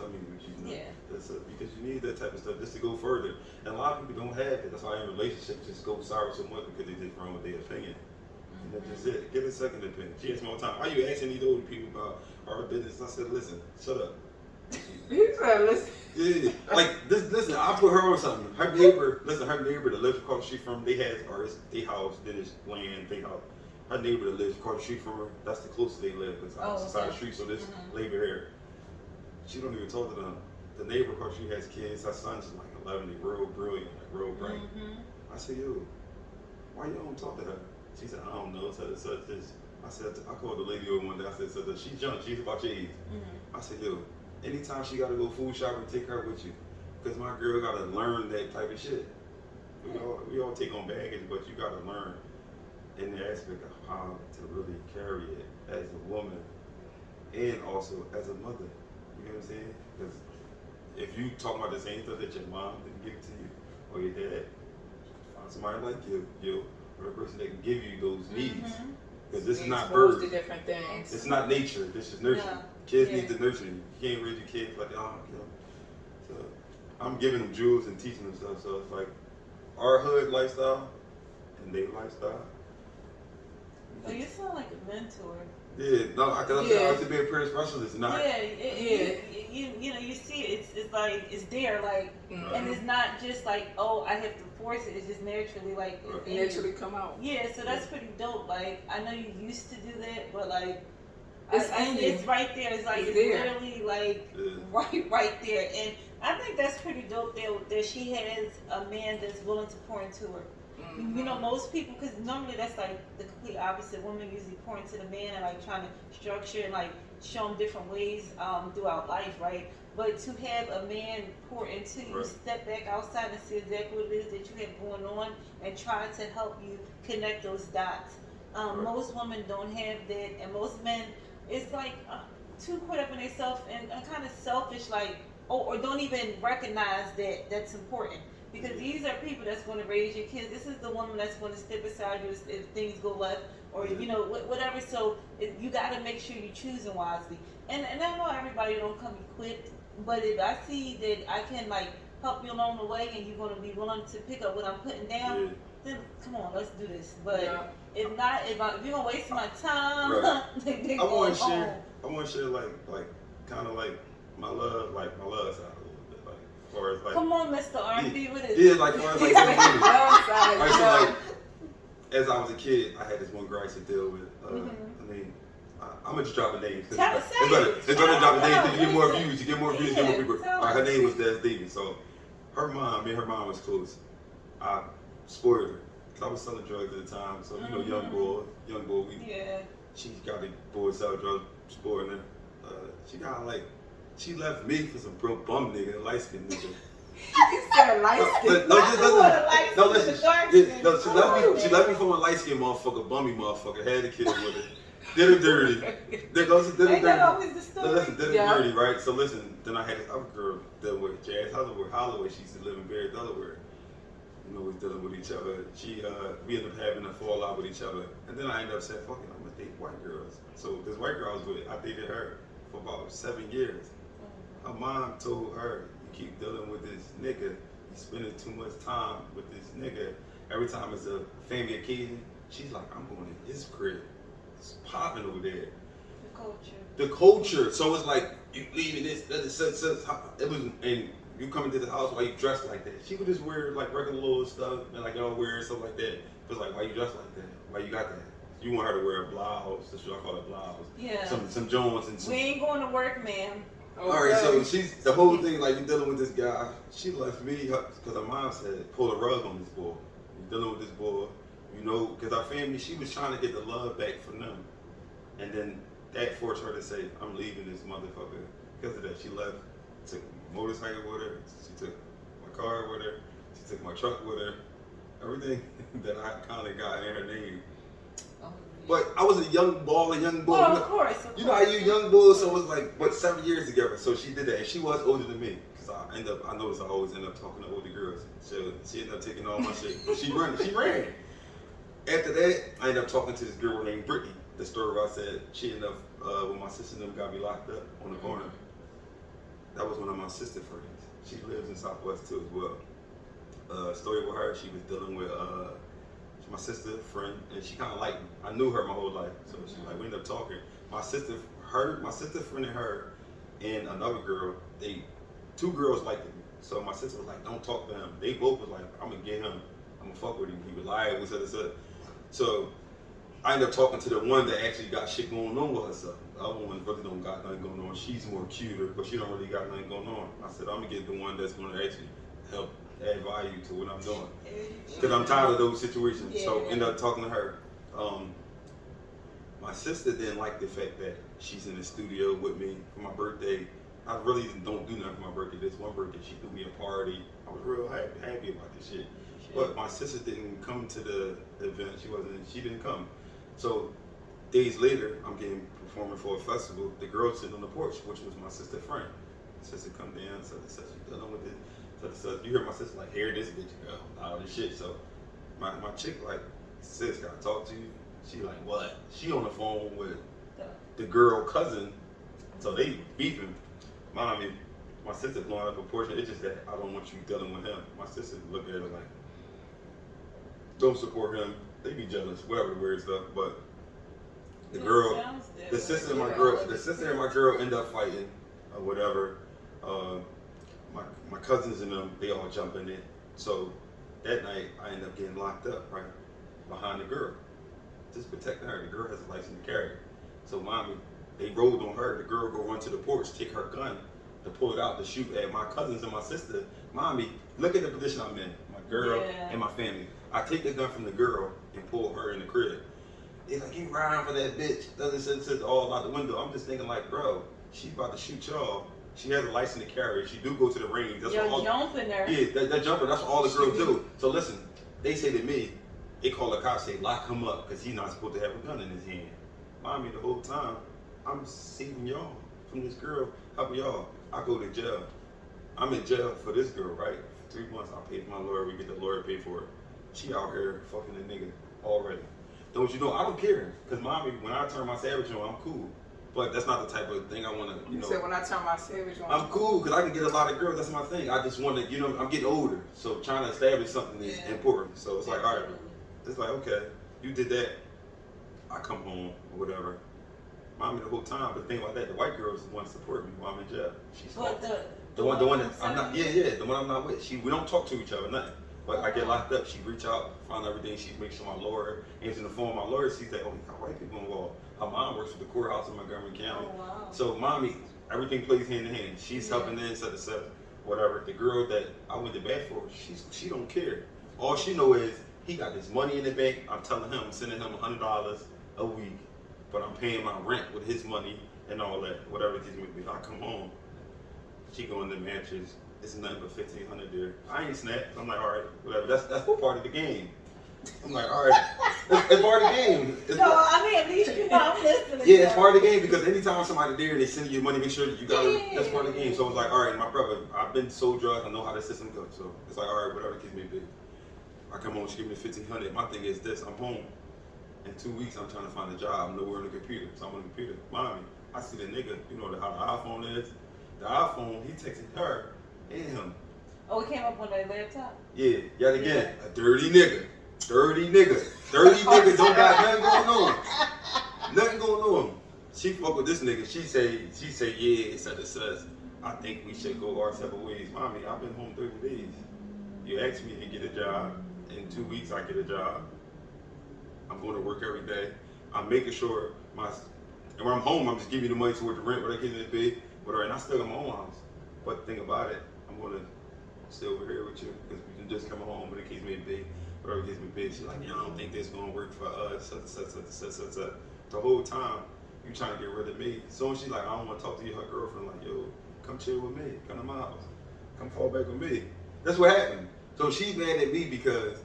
me what you know. Because you need that type of stuff just to go further. And a lot of people don't have it. That's why in relationships just go sour so much because they just run with their opinion. And that's just it. Get a second opinion. She asked me all the time, why are you asking these older people about our business? I said, listen, shut up. You said, listen. Yeah, like this. Listen, I put her on something. Her neighbor that lives across the street from they house, then it's land, they house. Her neighbor that lives across the street from her, that's the closest they live. It's outside the street, so this labor here. She don't even talk to them. The neighbor across the street has kids. Her son's like 11, he's real brilliant, like real bright. I said, yo, why you don't talk to her? She said, I don't know. Such this. I said, I called the lady over one day. I said, she's young. She's about your age. I said, yo, anytime she got to go food shopping, take her with you. Because my girl got to learn that type of shit. We all take on baggage, but you got to learn in the aspect of how to really carry it as a woman and also as a mother. You know what I'm saying? Because if you talk about the same stuff that your mom didn't give to you or your dad, find somebody like you or the person that can give you those needs. Because this is not birth. To different things. It's not nature. This is nurture. Yeah. Kids need to nurture you. You can't raise your kids like, So I'm giving them jewels and teaching them stuff. So it's like our hood lifestyle and their lifestyle. Oh, you sound like a mentor. Yeah, no, I like to be a prayer specialist. Not. You see it. It's like it's there, like, and it's not just like, oh, I have to force it. It's just naturally like naturally come out. Yeah, so that's pretty dope. Like, I know you used to do that, but like, it's right there. It's like it's literally like right there, and I think that's pretty dope. That she has a man that's willing to pour into her. You know, most people, because normally that's like the complete opposite. Women usually pour into the man and like trying to structure and like show him different ways throughout life, right? But to have a man pour into you, step back outside and see exactly what it is that you have going on and try to help you connect those dots. Most women don't have that, and most men, it's like too caught up in themselves and kind of selfish, like, or don't even recognize that that's important. Because these are people that's going to raise your kids. This is the woman that's going to step beside you if things go left or, whatever. So you got to make sure you're choosing wisely. And I know everybody don't come equipped, but if I see that I can, like, help you along the way and you're going to be willing to pick up what I'm putting down, then come on, let's do this. But if not, if you're going to waste my time, then I want to share, like, kind of like my love side. Like, come on, Mr. R&B, with it. Yeah, like, as like, as I was a kid, I had this one girl I used to deal with. I mean, I'm gonna just drop a name. It's better to drop a name to get more views, get more people. Her name was Des Davis. So, me and her mom was close. I spoiled her. Cause I was selling drugs at the time. So, young boy, she got the boy sell drugs, spoiling her. She left me for some bum nigga, light skinned nigga. You said light skinned? No, listen. She left me for a light skinned motherfucker, bummy motherfucker, had a kid with her. Did her dirty. Did her dirty, right? So listen, then I had this other girl that was Jazz Holloway. She used to live in Barry, Delaware. Was dealing with each other. We ended up having a fallout with each other. And then I ended up saying, fuck it, I'm gonna date white girls. So this white girl I was with, I dated her for about 7 years. Her mom told her, you keep dealing with this nigga, you spending too much time with this nigga. Every time it's a family occasion, she's like, I'm going to his crib. It's popping over there. The culture. So it's like, you leaving this, it was, and you come into the house, why you dressed like that? She would just wear like regular little stuff and like y'all wear stuff like that. But like, why you dressed like that? Why you got that? You want her to wear a blouse? That's what I call it, blouse. Yeah. Some Jones and some. We ain't going to work, ma'am. Okay. All right, so she's the whole thing. Like you dealing with this guy. She left me because her mom said pull a rug on this boy. You dealing with this boy, you know, because our family. She was trying to get the love back from them, and then that forced her to say, "I'm leaving this motherfucker." Because of that, she left. Took my motorcycle with her. She took my car with her. She took my truck with her. Everything that I kind of got in her name. But I was a young boy. Well, of course. You know how you young bulls, so it was like, 7 years together. So she did that, and she was older than me. Cause I noticed I always end up talking to older girls. So she ended up taking all my shit. But she ran. After that, I ended up talking to this girl named Brittany. The story where I said she ended up, when my sister and them got me locked up on the corner. That was one of my sister friends. She lives in Southwest too as well. Story with her, she was dealing with, my sister friend, and she kind of liked me. I knew her my whole life, so she like we ended up talking. My sister friend and her, and another girl. Two girls liked me. So my sister was like, "Don't talk to him." They both was like, "I'm gonna get him. I'm gonna fuck with him. He would lie." We said. So I ended up talking to the one that actually got shit going on with herself. The other one really don't got nothing going on. She's more cuter, but she don't really got nothing going on. I said, "I'm gonna get the one that's gonna actually help add value to what I'm doing." Because I'm tired of those situations. Yeah. So end up talking to her. My sister didn't like the fact that she's in the studio with me for my birthday. I really don't do nothing for my birthday. This one birthday, she threw me a party. I was real happy about this shit. But my sister didn't come to the event. She didn't come. So days later, I'm performing for a festival. The girl sitting on the porch, which was my sister friend. My sister come down, said, "You dealing with this?" So you hear my sister like, "Here this bitch go," all this shit. So my chick like, "Sis, can I talk to you?" She like, "What?" She on the phone with the girl cousin, so they beefing. My sister blowing up a portion. It's just that I don't want you dealing with him. My sister look at her like, don't support him. They be jealous, whatever weird stuff. But the girl, the sister and my girl end up fighting or whatever. My cousins and them, they all jump in it. So that night, I end up getting locked up right behind the girl, just protecting her. The girl has a license to carry. So they rolled on her. The girl go run to the porch, take her gun to pull it out to shoot at my cousins and my sister. Mommy, look at the position I'm in. My girl and my family. I take the gun from the girl and pull her in the crib. They like, "You riding for that bitch?" Doesn't all out the window. I'm just thinking like, bro, she's about to shoot y'all. She has a license to carry. She do go to the range. That's all. Jumping her. Yeah, that jumper. That's all the girls do. So listen, they say to me, they call the cops, say lock him up because he's not supposed to have a gun in his hand. Mommy, the whole time I'm saving y'all from this girl, helping y'all. I go to jail. I'm in jail for this girl, right? For 3 months. I pay for my lawyer. We get the lawyer paid for it. She out here fucking a nigga already. Don't you know? I don't care. Because mommy, when I turn my savage on, I'm cool. But that's not the type of thing I want to, you know. You said when I turn my savage on. I'm cool because I can get a lot of girls. That's my thing. I just want to, you know, I'm getting older. So trying to establish something is important. So it's like, all right. It's like, okay, you did that. I come home or whatever. Mommy the whole time. But the thing about that, the white girls want to support me while I'm in jail. She's the one that I'm not. Yeah, the one I'm not with. We don't talk to each other, nothing. But I get locked up. She reach out, find everything. She makes sure my lawyer answers the phone. My lawyer sees that, oh, he got white people involved. Her mom works for the courthouse in Montgomery County. Oh, wow. So mommy, everything plays hand in hand. She's helping in, set the whatever. The girl that I went to bat for, she don't care. All she know is he got this money in the bank. I'm telling him, I'm sending him $100 a week, but I'm paying my rent with his money and all that. Whatever it is with me. I come home, she go in the mattress. It's nothing but $1,500 there. I ain't snapped. I'm like, all right, whatever. That's part of the game. I'm like, all right, it's part of the game. At least you know I'm listening. Yeah, it's part of the game because anytime somebody there and they send you money, make sure that you got it. That's part of the game. So it's like, all right, my brother, I've been so drugged, I know how the system goes. So it's like, all right, whatever the case may be. I come home, she give me $1,500. My thing is this: I'm home. In 2 weeks, I'm trying to find a job. I'm nowhere on the computer, so I'm on the computer. Mommy, I see the nigga. You know how the iPhone is. The iPhone, he texted her and him. Oh, it came up on their laptop? Yeah, yet again, a dirty nigga. Dirty nigga. Dirty nigga don't got nothing going on. Nothing going on. She fuck with this nigga. She say, yeah, it says. I think we should go our separate ways. Mommy, I've been home 30 days. You asked me to get a job. In 2 weeks, I get a job. I'm going to work every day. I'm making sure and when I'm home, I'm just giving you the money toward the rent, whatever the case may be, whatever. And I still got my own house. But the thing about it, I'm going to stay over here with you because we can just come home, whatever the case may be, whatever the case may be. She's like, I don't think this is going to work for us. The whole time, you trying to get rid of me. So she's like, I don't want to talk to you, her girlfriend, like, yo, come chill with me. Come to my house. Come fall back with me. That's what happened. So she's mad at me because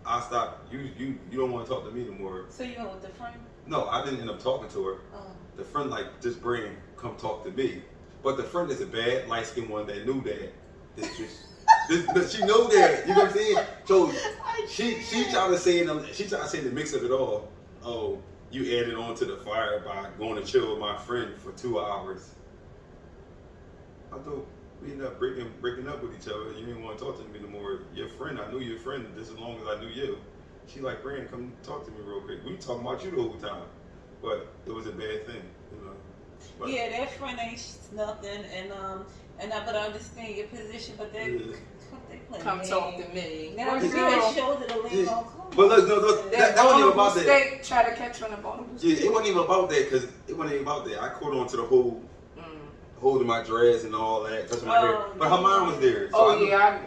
I stopped. You don't want to talk to me no more. So you went with the friend? No, I didn't end up talking to her. Oh. The friend like just bring come talk to me. But the friend is a bad light skinned one that knew that. She know that. You know what I'm saying? So she tried to say in the mix of it all. Oh, you added on to the fire by going to chill with my friend for 2 hours. I thought we ended up breaking up with each other. You didn't want to talk to me no more. Your friend, I knew your friend just as long as I knew you. She like, Brand, come talk to me real quick. We talking about you the whole time. But it was a bad thing, you know. But, yeah, that friend ain't nothing, but I understand your position, but they playing come talk to me. Now you that shoulder to lean on. But look, no, that wasn't even about that. Try to catch you on a vulnerable Yeah, state. it wasn't even about that because it wasn't even about that. I caught on to the whole holding my dress and all that, touching my hair. But her mom was there. So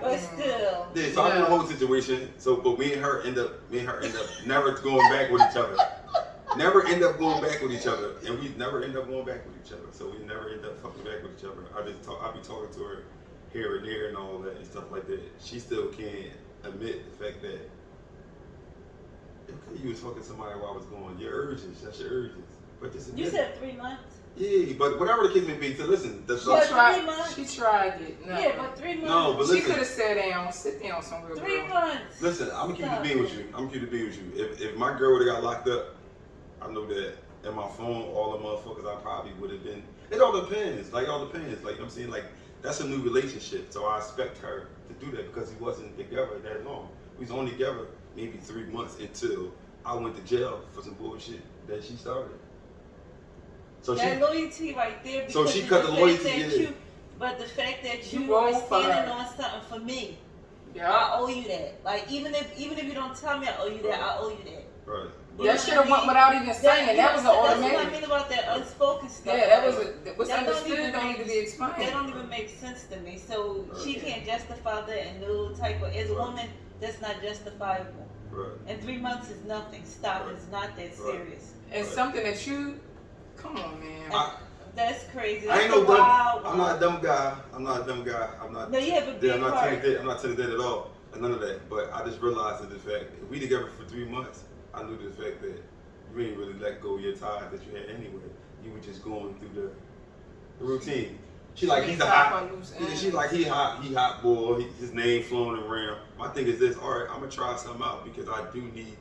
But still. Yeah, so I knew the whole situation. So, but me and her end up never going back with each other. Never end up going back with each other, and we never end up going back with each other. So we never end up fucking back with each other. I be talking to her here and there and all that and stuff like that. She still can't admit the fact that okay, you was fucking somebody while I was going. Your urges, that's your urges. But just you said 3 months. Yeah, but whatever the case may be. So listen, she tried it. No. Yeah, but 3 months. No, but listen, she could have sit down somewhere. 3 months. Listen, I'm gonna keep it being with you. I'm gonna keep it being with you. If my girl would have got locked up, I know that in my phone, all the motherfuckers I probably would have been. It all depends. Like, all depends. Like, you know what I'm saying? Like, that's a new relationship. So I expect her to do that because we wasn't together that long. We was only together maybe 3 months until I went to jail for some bullshit that she started. So that loyalty right there. So she cut the loyalty. But the fact that you were standing on something for me, I owe you that. Like, even if you don't tell me I owe you that, I owe you that. Right. That should have went without even saying. That was an automatic. That's what I mean about that unspoken stuff. Yeah, that was what's understood don't need to be explained. That don't even make sense to me. So she can't justify that in no type of, as a woman, that's not justifiable. Right. And 3 months is nothing. Stop. It's not that serious. And something that you, come on, man. That's crazy. I ain't no dumb. I'm not a dumb guy. I'm not. No, you have a big I'm not heart. I'm not telling that at all. And none of that. But I just realized that the fact if we together for 3 months, I knew the fact that you ain't really let go of your ties that you had anyway. You were just going through the routine. She like he's a hot. She like he hot boy. His name flowing around. My thing is this. All right, I'm gonna try something out because I do need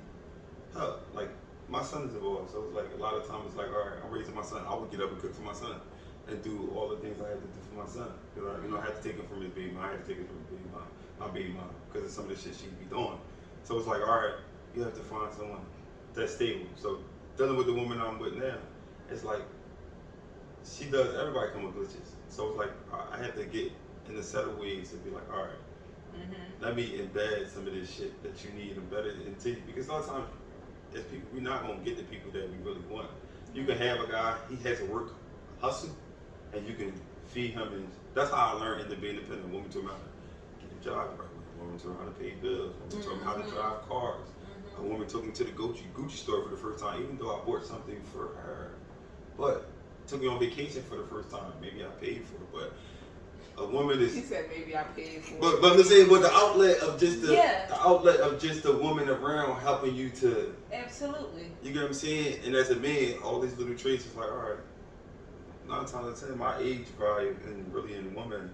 help. Like my son is involved, so it's like a lot of times it's like, all right, I'm raising my son. I would get up and cook for my son and do all the things I had to do for my son because I had to take him from his baby mom. I had to take him from my baby mom because of some of the shit she'd be doing. So it's like, all right, you have to find someone that's stable. So dealing with the woman I'm with now, it's like she does. Everybody come with glitches. So it's like I had to get in the set of ways to be like, all right, let me embed some of this shit that you need embedded into you because a lot of times as people, we're not gonna get the people that we really want. You can have a guy, he has to work, hustle, and you can feed him. And that's how I learned to be independent. Women told me how to get a job right. Women told me how to pay bills. Women told me how to drive cars. A woman took me to the Gucci store for the first time, even though I bought something for her. But took me on vacation for the first time. Maybe I paid for it, but a woman is. He said maybe I paid for it. But I'm just saying, but the outlet of just the woman around helping you to. Absolutely. You get what I'm saying? And as a man, all these little traits is like, all right. 9 times out of 10, my age value and really in women,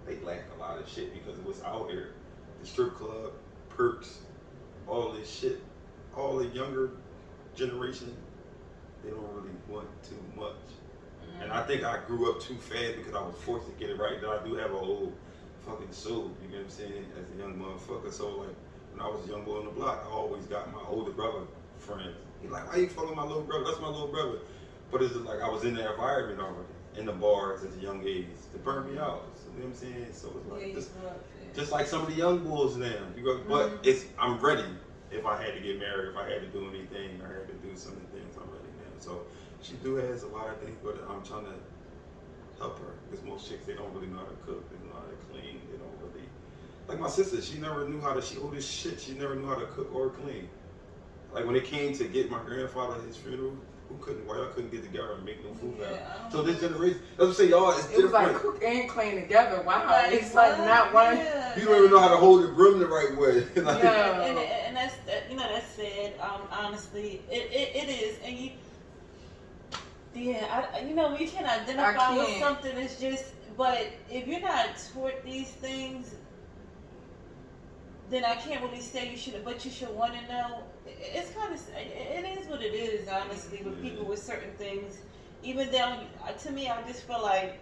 they lack a lot of shit because of what's out here. The strip club, perks, all this shit. All the younger generation, they don't really want too much. And I think I grew up too fast because I was forced to get it right. That I do have a old fucking soul, you get what I'm saying, as a young motherfucker. So like, when I was a young boy on the block, I always got my older brother friends. He like, why you fucking my little brother? That's my little brother. But it's like I was in that environment already. in the bars at a young age to burn me out. So, you know what I'm saying? So it's like just like some of the young bulls now. But I'm ready. If I had to get married, if I had to do anything, I had to do some of the things, I'm ready now. So she has a lot of things, but I'm trying to help her because most chicks, they don't really know how to cook, they don't know how to clean, they don't really. Like my sister, she never knew how to. She old as shit. She never knew how to cook or clean. Like when it came to get my grandfather at his funeral, why y'all couldn't get together and make no food for him? So this generation, that's what I'm saying, y'all, it's different. It was like cook and clean together. Wow, it's like not one. You don't even know how to hold the broom the right way. Like, and that's that's sad. Honestly, it is, and you. Yeah, we can identify with something. It's just, but if you're not taught these things, then I can't really say you should. But you should want to know. It's kind of, it is what it is, honestly, with people with certain things. Even though, to me, I just feel like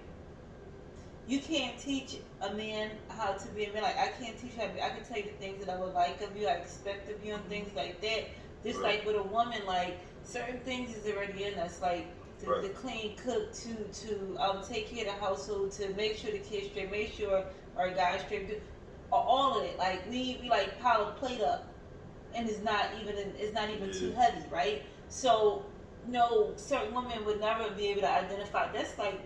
you can't teach a man how to be a man. Like I can't teach how. I can tell you the things that I would like of you, I expect of you, and things like that. Just like with a woman, like certain things is already in us, like. To clean, cook, to take care of the household, to make sure the kids straight, make sure our guys straight, all of it. Like we like pile a plate up, and it's not even too heavy, right? So certain women would never be able to identify. That's like,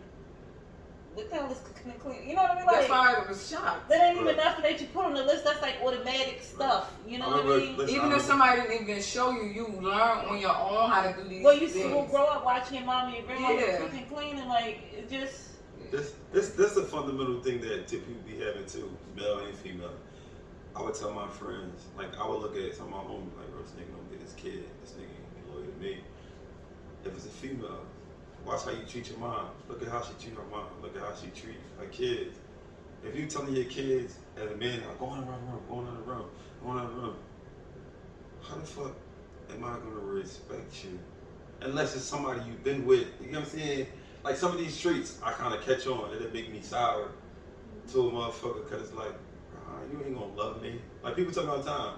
what the hell is cooking and clean? You know what I mean? Like, that's why I was shocked. That ain't even nothing that you put on the list. That's like automatic stuff. You know what I mean? Even if somebody didn't even show you, you learn on your own how to do these things. Well, you will grow up watching your mom and your grandma cook and clean, and like it just. This a fundamental thing that people be having too, male and female. I would tell my friends, like I would look at some of my homies, like, bro, this nigga don't get his kid. This nigga ain't be loyal to me. If it's a female, watch how you treat your mom. Look at how she treat her mom. Look at how she treat her kids. If you telling your kids as a man, like, go in the room, go in the room, go in the room, how the fuck am I gonna respect you? Unless it's somebody you've been with. You know what I'm saying? Like some of these traits, I kind of catch on. It'll make me sour to a motherfucker because it's like, you ain't gonna love me. Like people tell me all the time.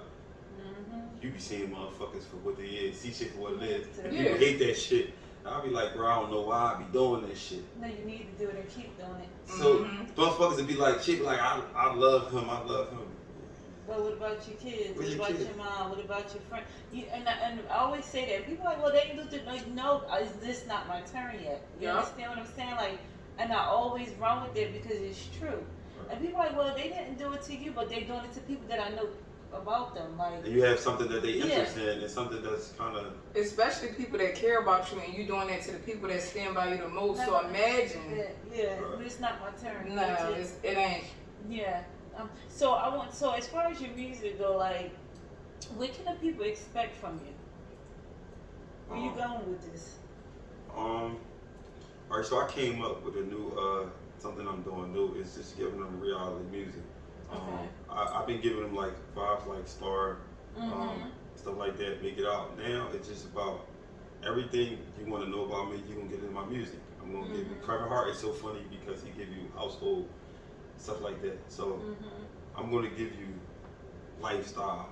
You be seeing motherfuckers for what they is, see shit for what it is. And people hate that shit. I'll be like, bro, I don't know why I be doing that shit. No, you need to do it and keep doing it. So motherfuckers would be like, shit, be like, I love him, I love him. But what about your kids? What about your mom? What about your friend? And I always say that. People are like, well, they can do it. Like, no, is this not my turn yet? You understand what I'm saying? Like, and I always run with it because it's true. And people are like, well, they didn't do it to you, but they're doing it to people that I know about them. Like, and you have something that they interested in and something that's kind of... Especially people that care about you and you doing that to the people that stand by you the most. So imagine. It's not my turn. No, it ain't. Yeah. So as far as your music go, like, what can the people expect from you? Where you going with this? Alright, so I came up with a new something I'm doing new is just giving them reality music. I've been giving them like vibes like Star, stuff like that, make it out. Now it's just about everything you want to know about me, you're gonna get in my music. I'm gonna give you Kevin Hart is so funny because he give you household stuff like that. So I'm gonna give you lifestyle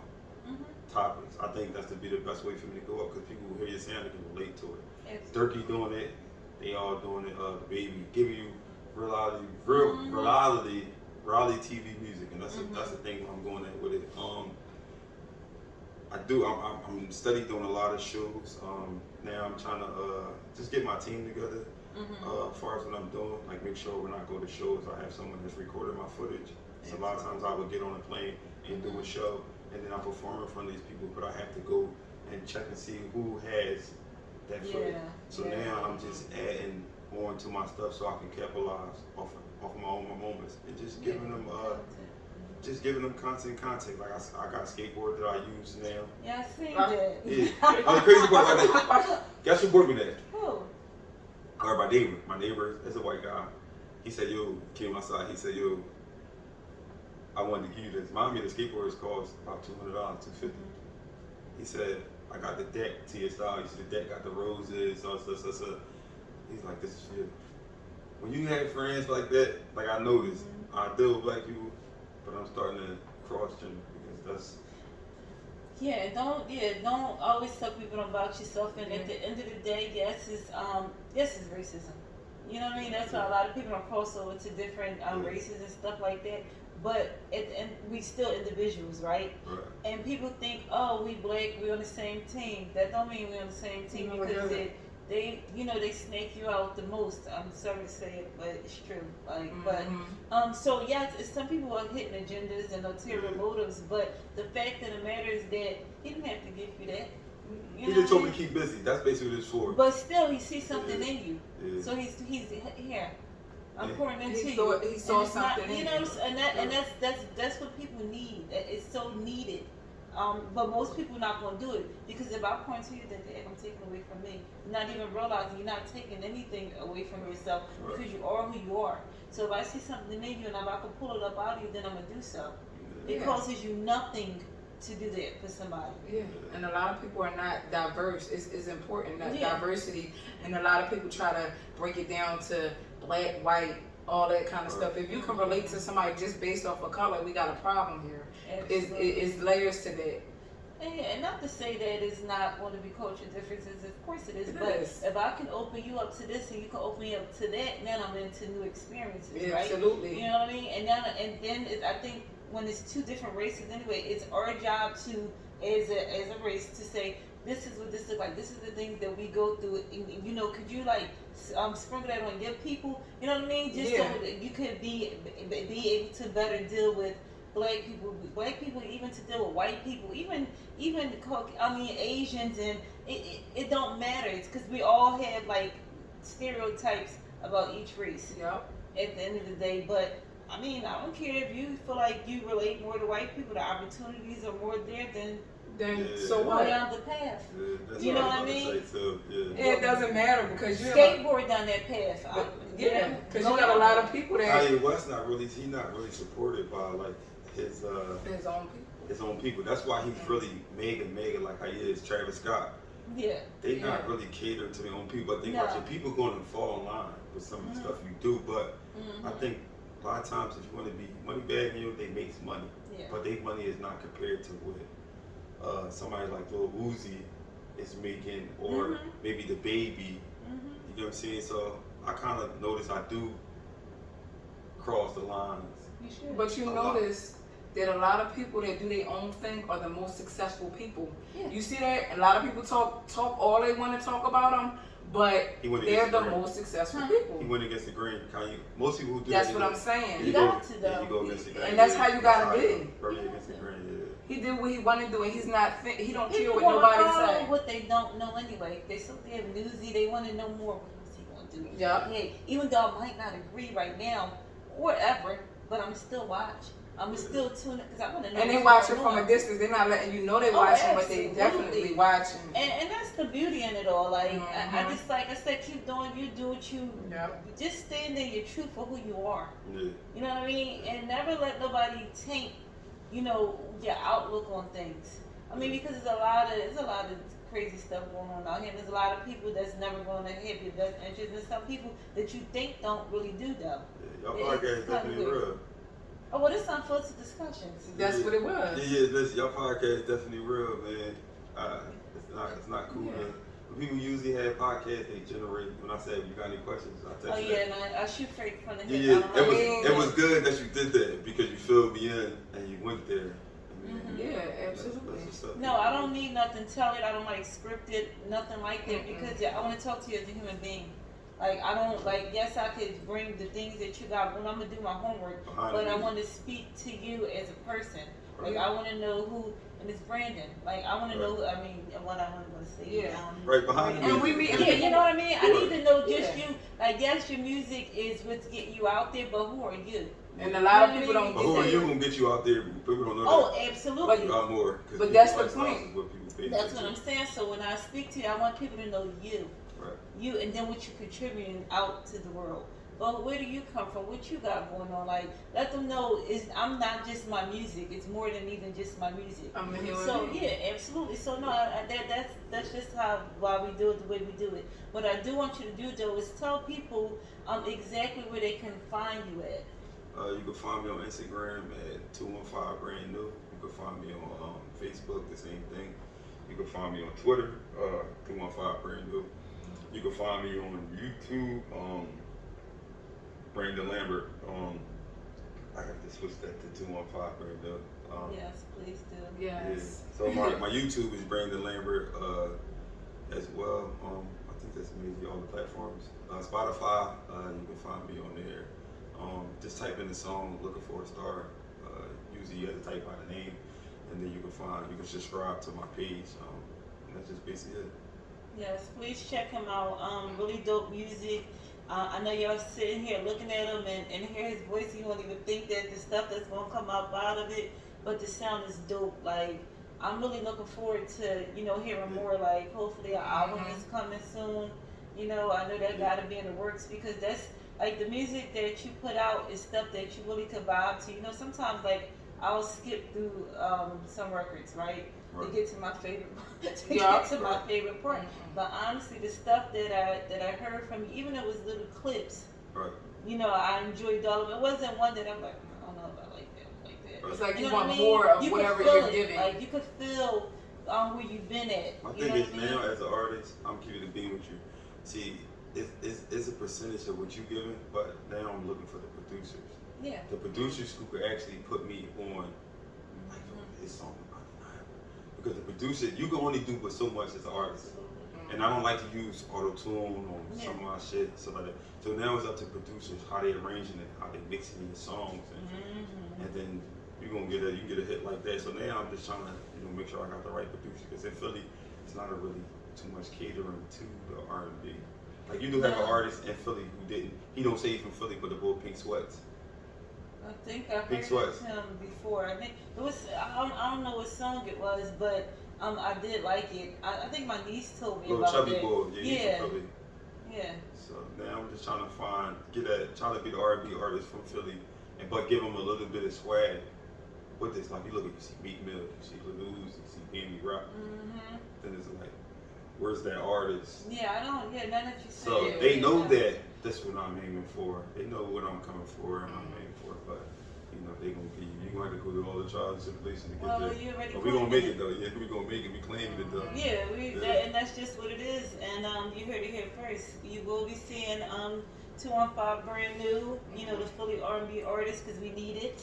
topics. I think that's to be the best way for me to go up because people who hear your sound they can relate to it. Durkee doing it, they all doing it. The Baby giving you reality TV music, and that's the thing I'm going at with it. I'm steady doing a lot of shows. Now I'm trying to just get my team together. As far as what I'm doing, like make sure when I go to shows, I have someone that's recording my footage. So a lot of times I would get on a plane and do a show, and then I perform in front of these people, but I have to go and check and see who has that footage. So now I'm just adding on to my stuff so I can capitalize off of my own moments and just giving them content. Like I got a skateboard that I use now. Yeah, I seen that. Yeah. The crazy part about that. Guess who bought me that? Who? Or my neighbor is a white guy. He said, yo, came outside, he said, yo, I wanted to give you this. Mind me, the skateboards cost about $200, $250. He said, I got the deck to your style. He said, the deck got the roses, so. He's like, this is for you. When you have friends like that, like I noticed, I deal with black people, but I'm starting to cross gender because that's... Don't always tell people about yourself. And at the end of the day, yes, it's racism. You know what I mean? That's why a lot of people don't cross over to different races and stuff like that. But we still individuals, right? Right. And people think, oh, we black, we on the same team. That don't mean we on the same team because they they snake you out the most. I'm sorry to say it, but it's true. Like, so yeah, some people are hitting agendas and ulterior motives. But the fact of the matter is that he didn't have to give you that. He just told me to keep busy. That's basically what it's for. But still, he sees something in you. Yeah. So he's here. I'm pouring into you. He saw something in you. And that's what people need. It's so needed. But most people are not going to do it because if I point to you, then I'm taking away from me. Not even realizing you're not taking anything away from yourself because you are who you are. So if I see something in you and if I can pull it up out of you, then I'm going to do so. It costs you nothing to do that for somebody. Yeah, and a lot of people are not diverse. It's important that diversity, and a lot of people try to break it down to black, white, all that kind of stuff. If you can relate to somebody just based off of color, we got a problem here. It's layers to that. And not to say that it's not going to be cultural differences. Of course it is. If I can open you up to this and you can open me up to that, then I'm into new experiences, right? Absolutely. You know what I mean? And then I think when it's two different races anyway, it's our job to, as a race, to say, this is what this is like. This is the things that we go through. And, could you sprinkle that on your people? You know what I mean? Just so that you could be able to better deal with black people, even to deal with white people, even Asians, and it don't matter. It's because we all have stereotypes about each race. Yep. At the end of the day, but I mean, I don't care if you feel like you relate more to white people. The opportunities are more there than so what? Down the path. That's you know what I mean? It doesn't matter because you skateboard down that path. Because you got a lot of people that. Kanye West not really supported by his own people. That's why he's really mega like how he is. Travis Scott. Yeah. They not really catering to their own people, but they watch your people going to fall in line with some of the stuff you do. But I think a lot of times if you want to be money bag, they make money. Yeah. But their money is not compared to what somebody like Lil Uzi is making, or maybe the Baby. You know what I'm saying? So I kind of notice I do cross the lines. You should. But you notice that a lot of people that do their own thing are the most successful people. Yeah. You see that? A lot of people talk all they want to talk about them, but they're the most successful people. He went against the grain. Most people who do that's what I'm saying. You got to though. You go against the grain. And that's how you gotta be. Against the grain, He did what he wanted to do, and he don't care what nobody say. What they don't know anyway. They so damn newsy. They want to know more. What is he gonna do? Yeah. Hey, even though I might not agree right now, whatever, but I'm still watch. I'm still tuning because I want to know. And they watch it from a distance. They're not letting you know they're watching, but they definitely watching. And that's the beauty in it all. Like I just like I said, keep doing you, do what you. Yep. Just stand in your truth for who you are. Yeah. You know what I mean? And never let nobody taint, your outlook on things. I mean, because there's a lot of crazy stuff going on out here. There's a lot of people that's never going to have your best interest, and some people that you think don't really do though. Y'all podcast definitely real. Oh, well, this on Filtered Discussions. That's what it was. Yeah, listen, y'all podcast definitely real, man. It's not cool. Yeah. When people usually have podcasts, they generate. When I say, you got any questions, I text you. And I shoot straight from the head. Yeah, it was good that you did that because you filled me in and you went there. Yeah, absolutely. No, I don't need nothing tailored. I don't scripted, nothing like that because I want to talk to you as a human being. I don't yes, I could bring the things that you got when I'm gonna do my homework, but I want to speak to you as a person. Right. I want to know who, and it's Brandon. I want to know who, what I want to say. Yeah. Right behind you. And we meet. Yeah, you know what I mean? I need to know just you. Yes, your music is what's getting you out there, but who are you? And a lot of people don't get that. Who are you gonna get you out there? People don't know that. Oh, absolutely. A lot more. But that's the point. That's what I'm saying. So when I speak to you, I want people to know you. Right. You, and then what you're contributing out to the world. But where do you come from? What you got going on? Let them know I'm not just my music. It's more than even just my music. I'm here. So yeah, absolutely. So no, that's just why we do it the way we do it. What I do want you to do though is tell people exactly where they can find you at. You can find me on Instagram at 215BranNew. You can find me on Facebook, the same thing. You can find me on Twitter, 215BranNew. You can find me on YouTube, Brandon Lambert. I have to switch that to 215BranNew. Yes, please do. Yes. Yeah. So my YouTube is Brandon Lambert as well. I think that's maybe all the platforms. Spotify, you can find me on there. Just type in the song "Looking for a Star." Usually you have to type out a name, and then you can subscribe to my page. And that's just basically it. Yes, please check him out. Really dope music. I know y'all sitting here looking at him and hear his voice. You won't even think that the stuff that's gonna come out of it, but the sound is dope. Like, I'm really looking forward to hearing more. Like, hopefully an album is coming soon. I know that gotta be in the works, because that's like the music that you put out is stuff that you really could vibe to. Sometimes like I'll skip through some records, right? To get to my favorite my favorite part. But honestly, the stuff that I heard from you, even though it was little clips, I enjoyed all of it. It wasn't one that I'm like, I don't know if I like that. It's like you want more of whatever you're giving. Like, you could feel where you've been at. My thing is, now as an artist, I'm keeping it being with you. See, it's a percentage of what you're giving, but now I'm looking for the producers. Yeah. The producers who could actually put me on, like, his song. Because the producer, you can only do but so much as an artist. And I don't like to use auto-tune on some of my shit, stuff like that. So now it's up to producers, how they arranging it, how they mixing the songs. And then you get a hit like that. So now I'm just trying to make sure I got the right producer. Because in Philly, it's not really too much catering to the R&B. Like, you do have an artist in Philly he don't say he's from Philly, but the boy Pink Sweats. I think I heard him before. I think it was, I don't know what song it was, but I did like it. I think my niece told me about Chubby it. boy, he's from Philly. Yeah. So now I'm just trying to trying to be the R&B artist from Philly, but give him a little bit of swag with this. Like, you see Meek Mill, you see Lil Uzi, you see Amy Rock. Then it's like, where's that artist? Yeah, none of you say. So they know that that's what I'm aiming for. They know what I'm coming for and I'm aiming for, but they gonna be. You gonna have to go through all the trials and tribulations to get there. You already. But we gonna make it though. Yeah, we gonna make it. We claiming it though. Yeah, and that's just what it is. And you heard it here first. You will be seeing 215BranNew. The Philly R&B artist, because we need it.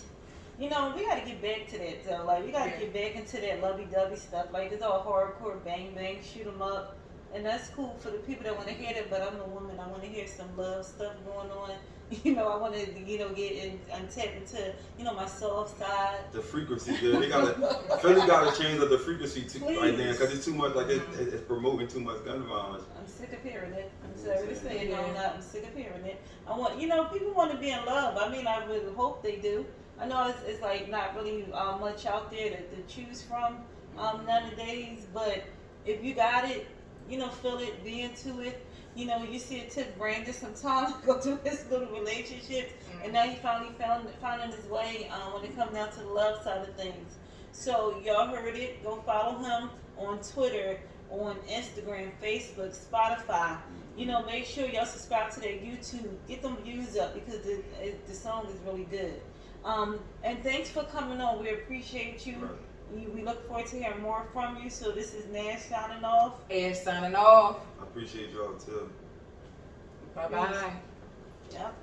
We gotta get back to that though. Like, we gotta get back into that lovey-dovey stuff. Like, it's all hardcore, bang bang, shoot 'em up. And that's cool for the people that want to hear that, but I'm a woman. I want to hear some love stuff going on. I want to, get and tap into, my soft side. The frequency, yeah. Philly gotta change up the frequency too right now, because it's too much. Like, it's promoting too much gun violence. I'm sick of hearing it. I'm sorry to say it. I'm sick of hearing it. I want, people want to be in love. I mean, I would hope they do. I know it's like not really much out there to choose from nowadays, but if you got it, feel it, be into it. You see it took Brandon some time to go through his little relationships, and now he finally finding his way when it comes down to the love side of things. So y'all heard it. Go follow him on Twitter, on Instagram, Facebook, Spotify. Make sure y'all subscribe to their YouTube. Get them views up, because the song is really good. And thanks for coming on. We appreciate you. Right. We look forward to hearing more from you. So this is Nash signing off. Ash signing off. I appreciate y'all too. Bye-bye. Yep.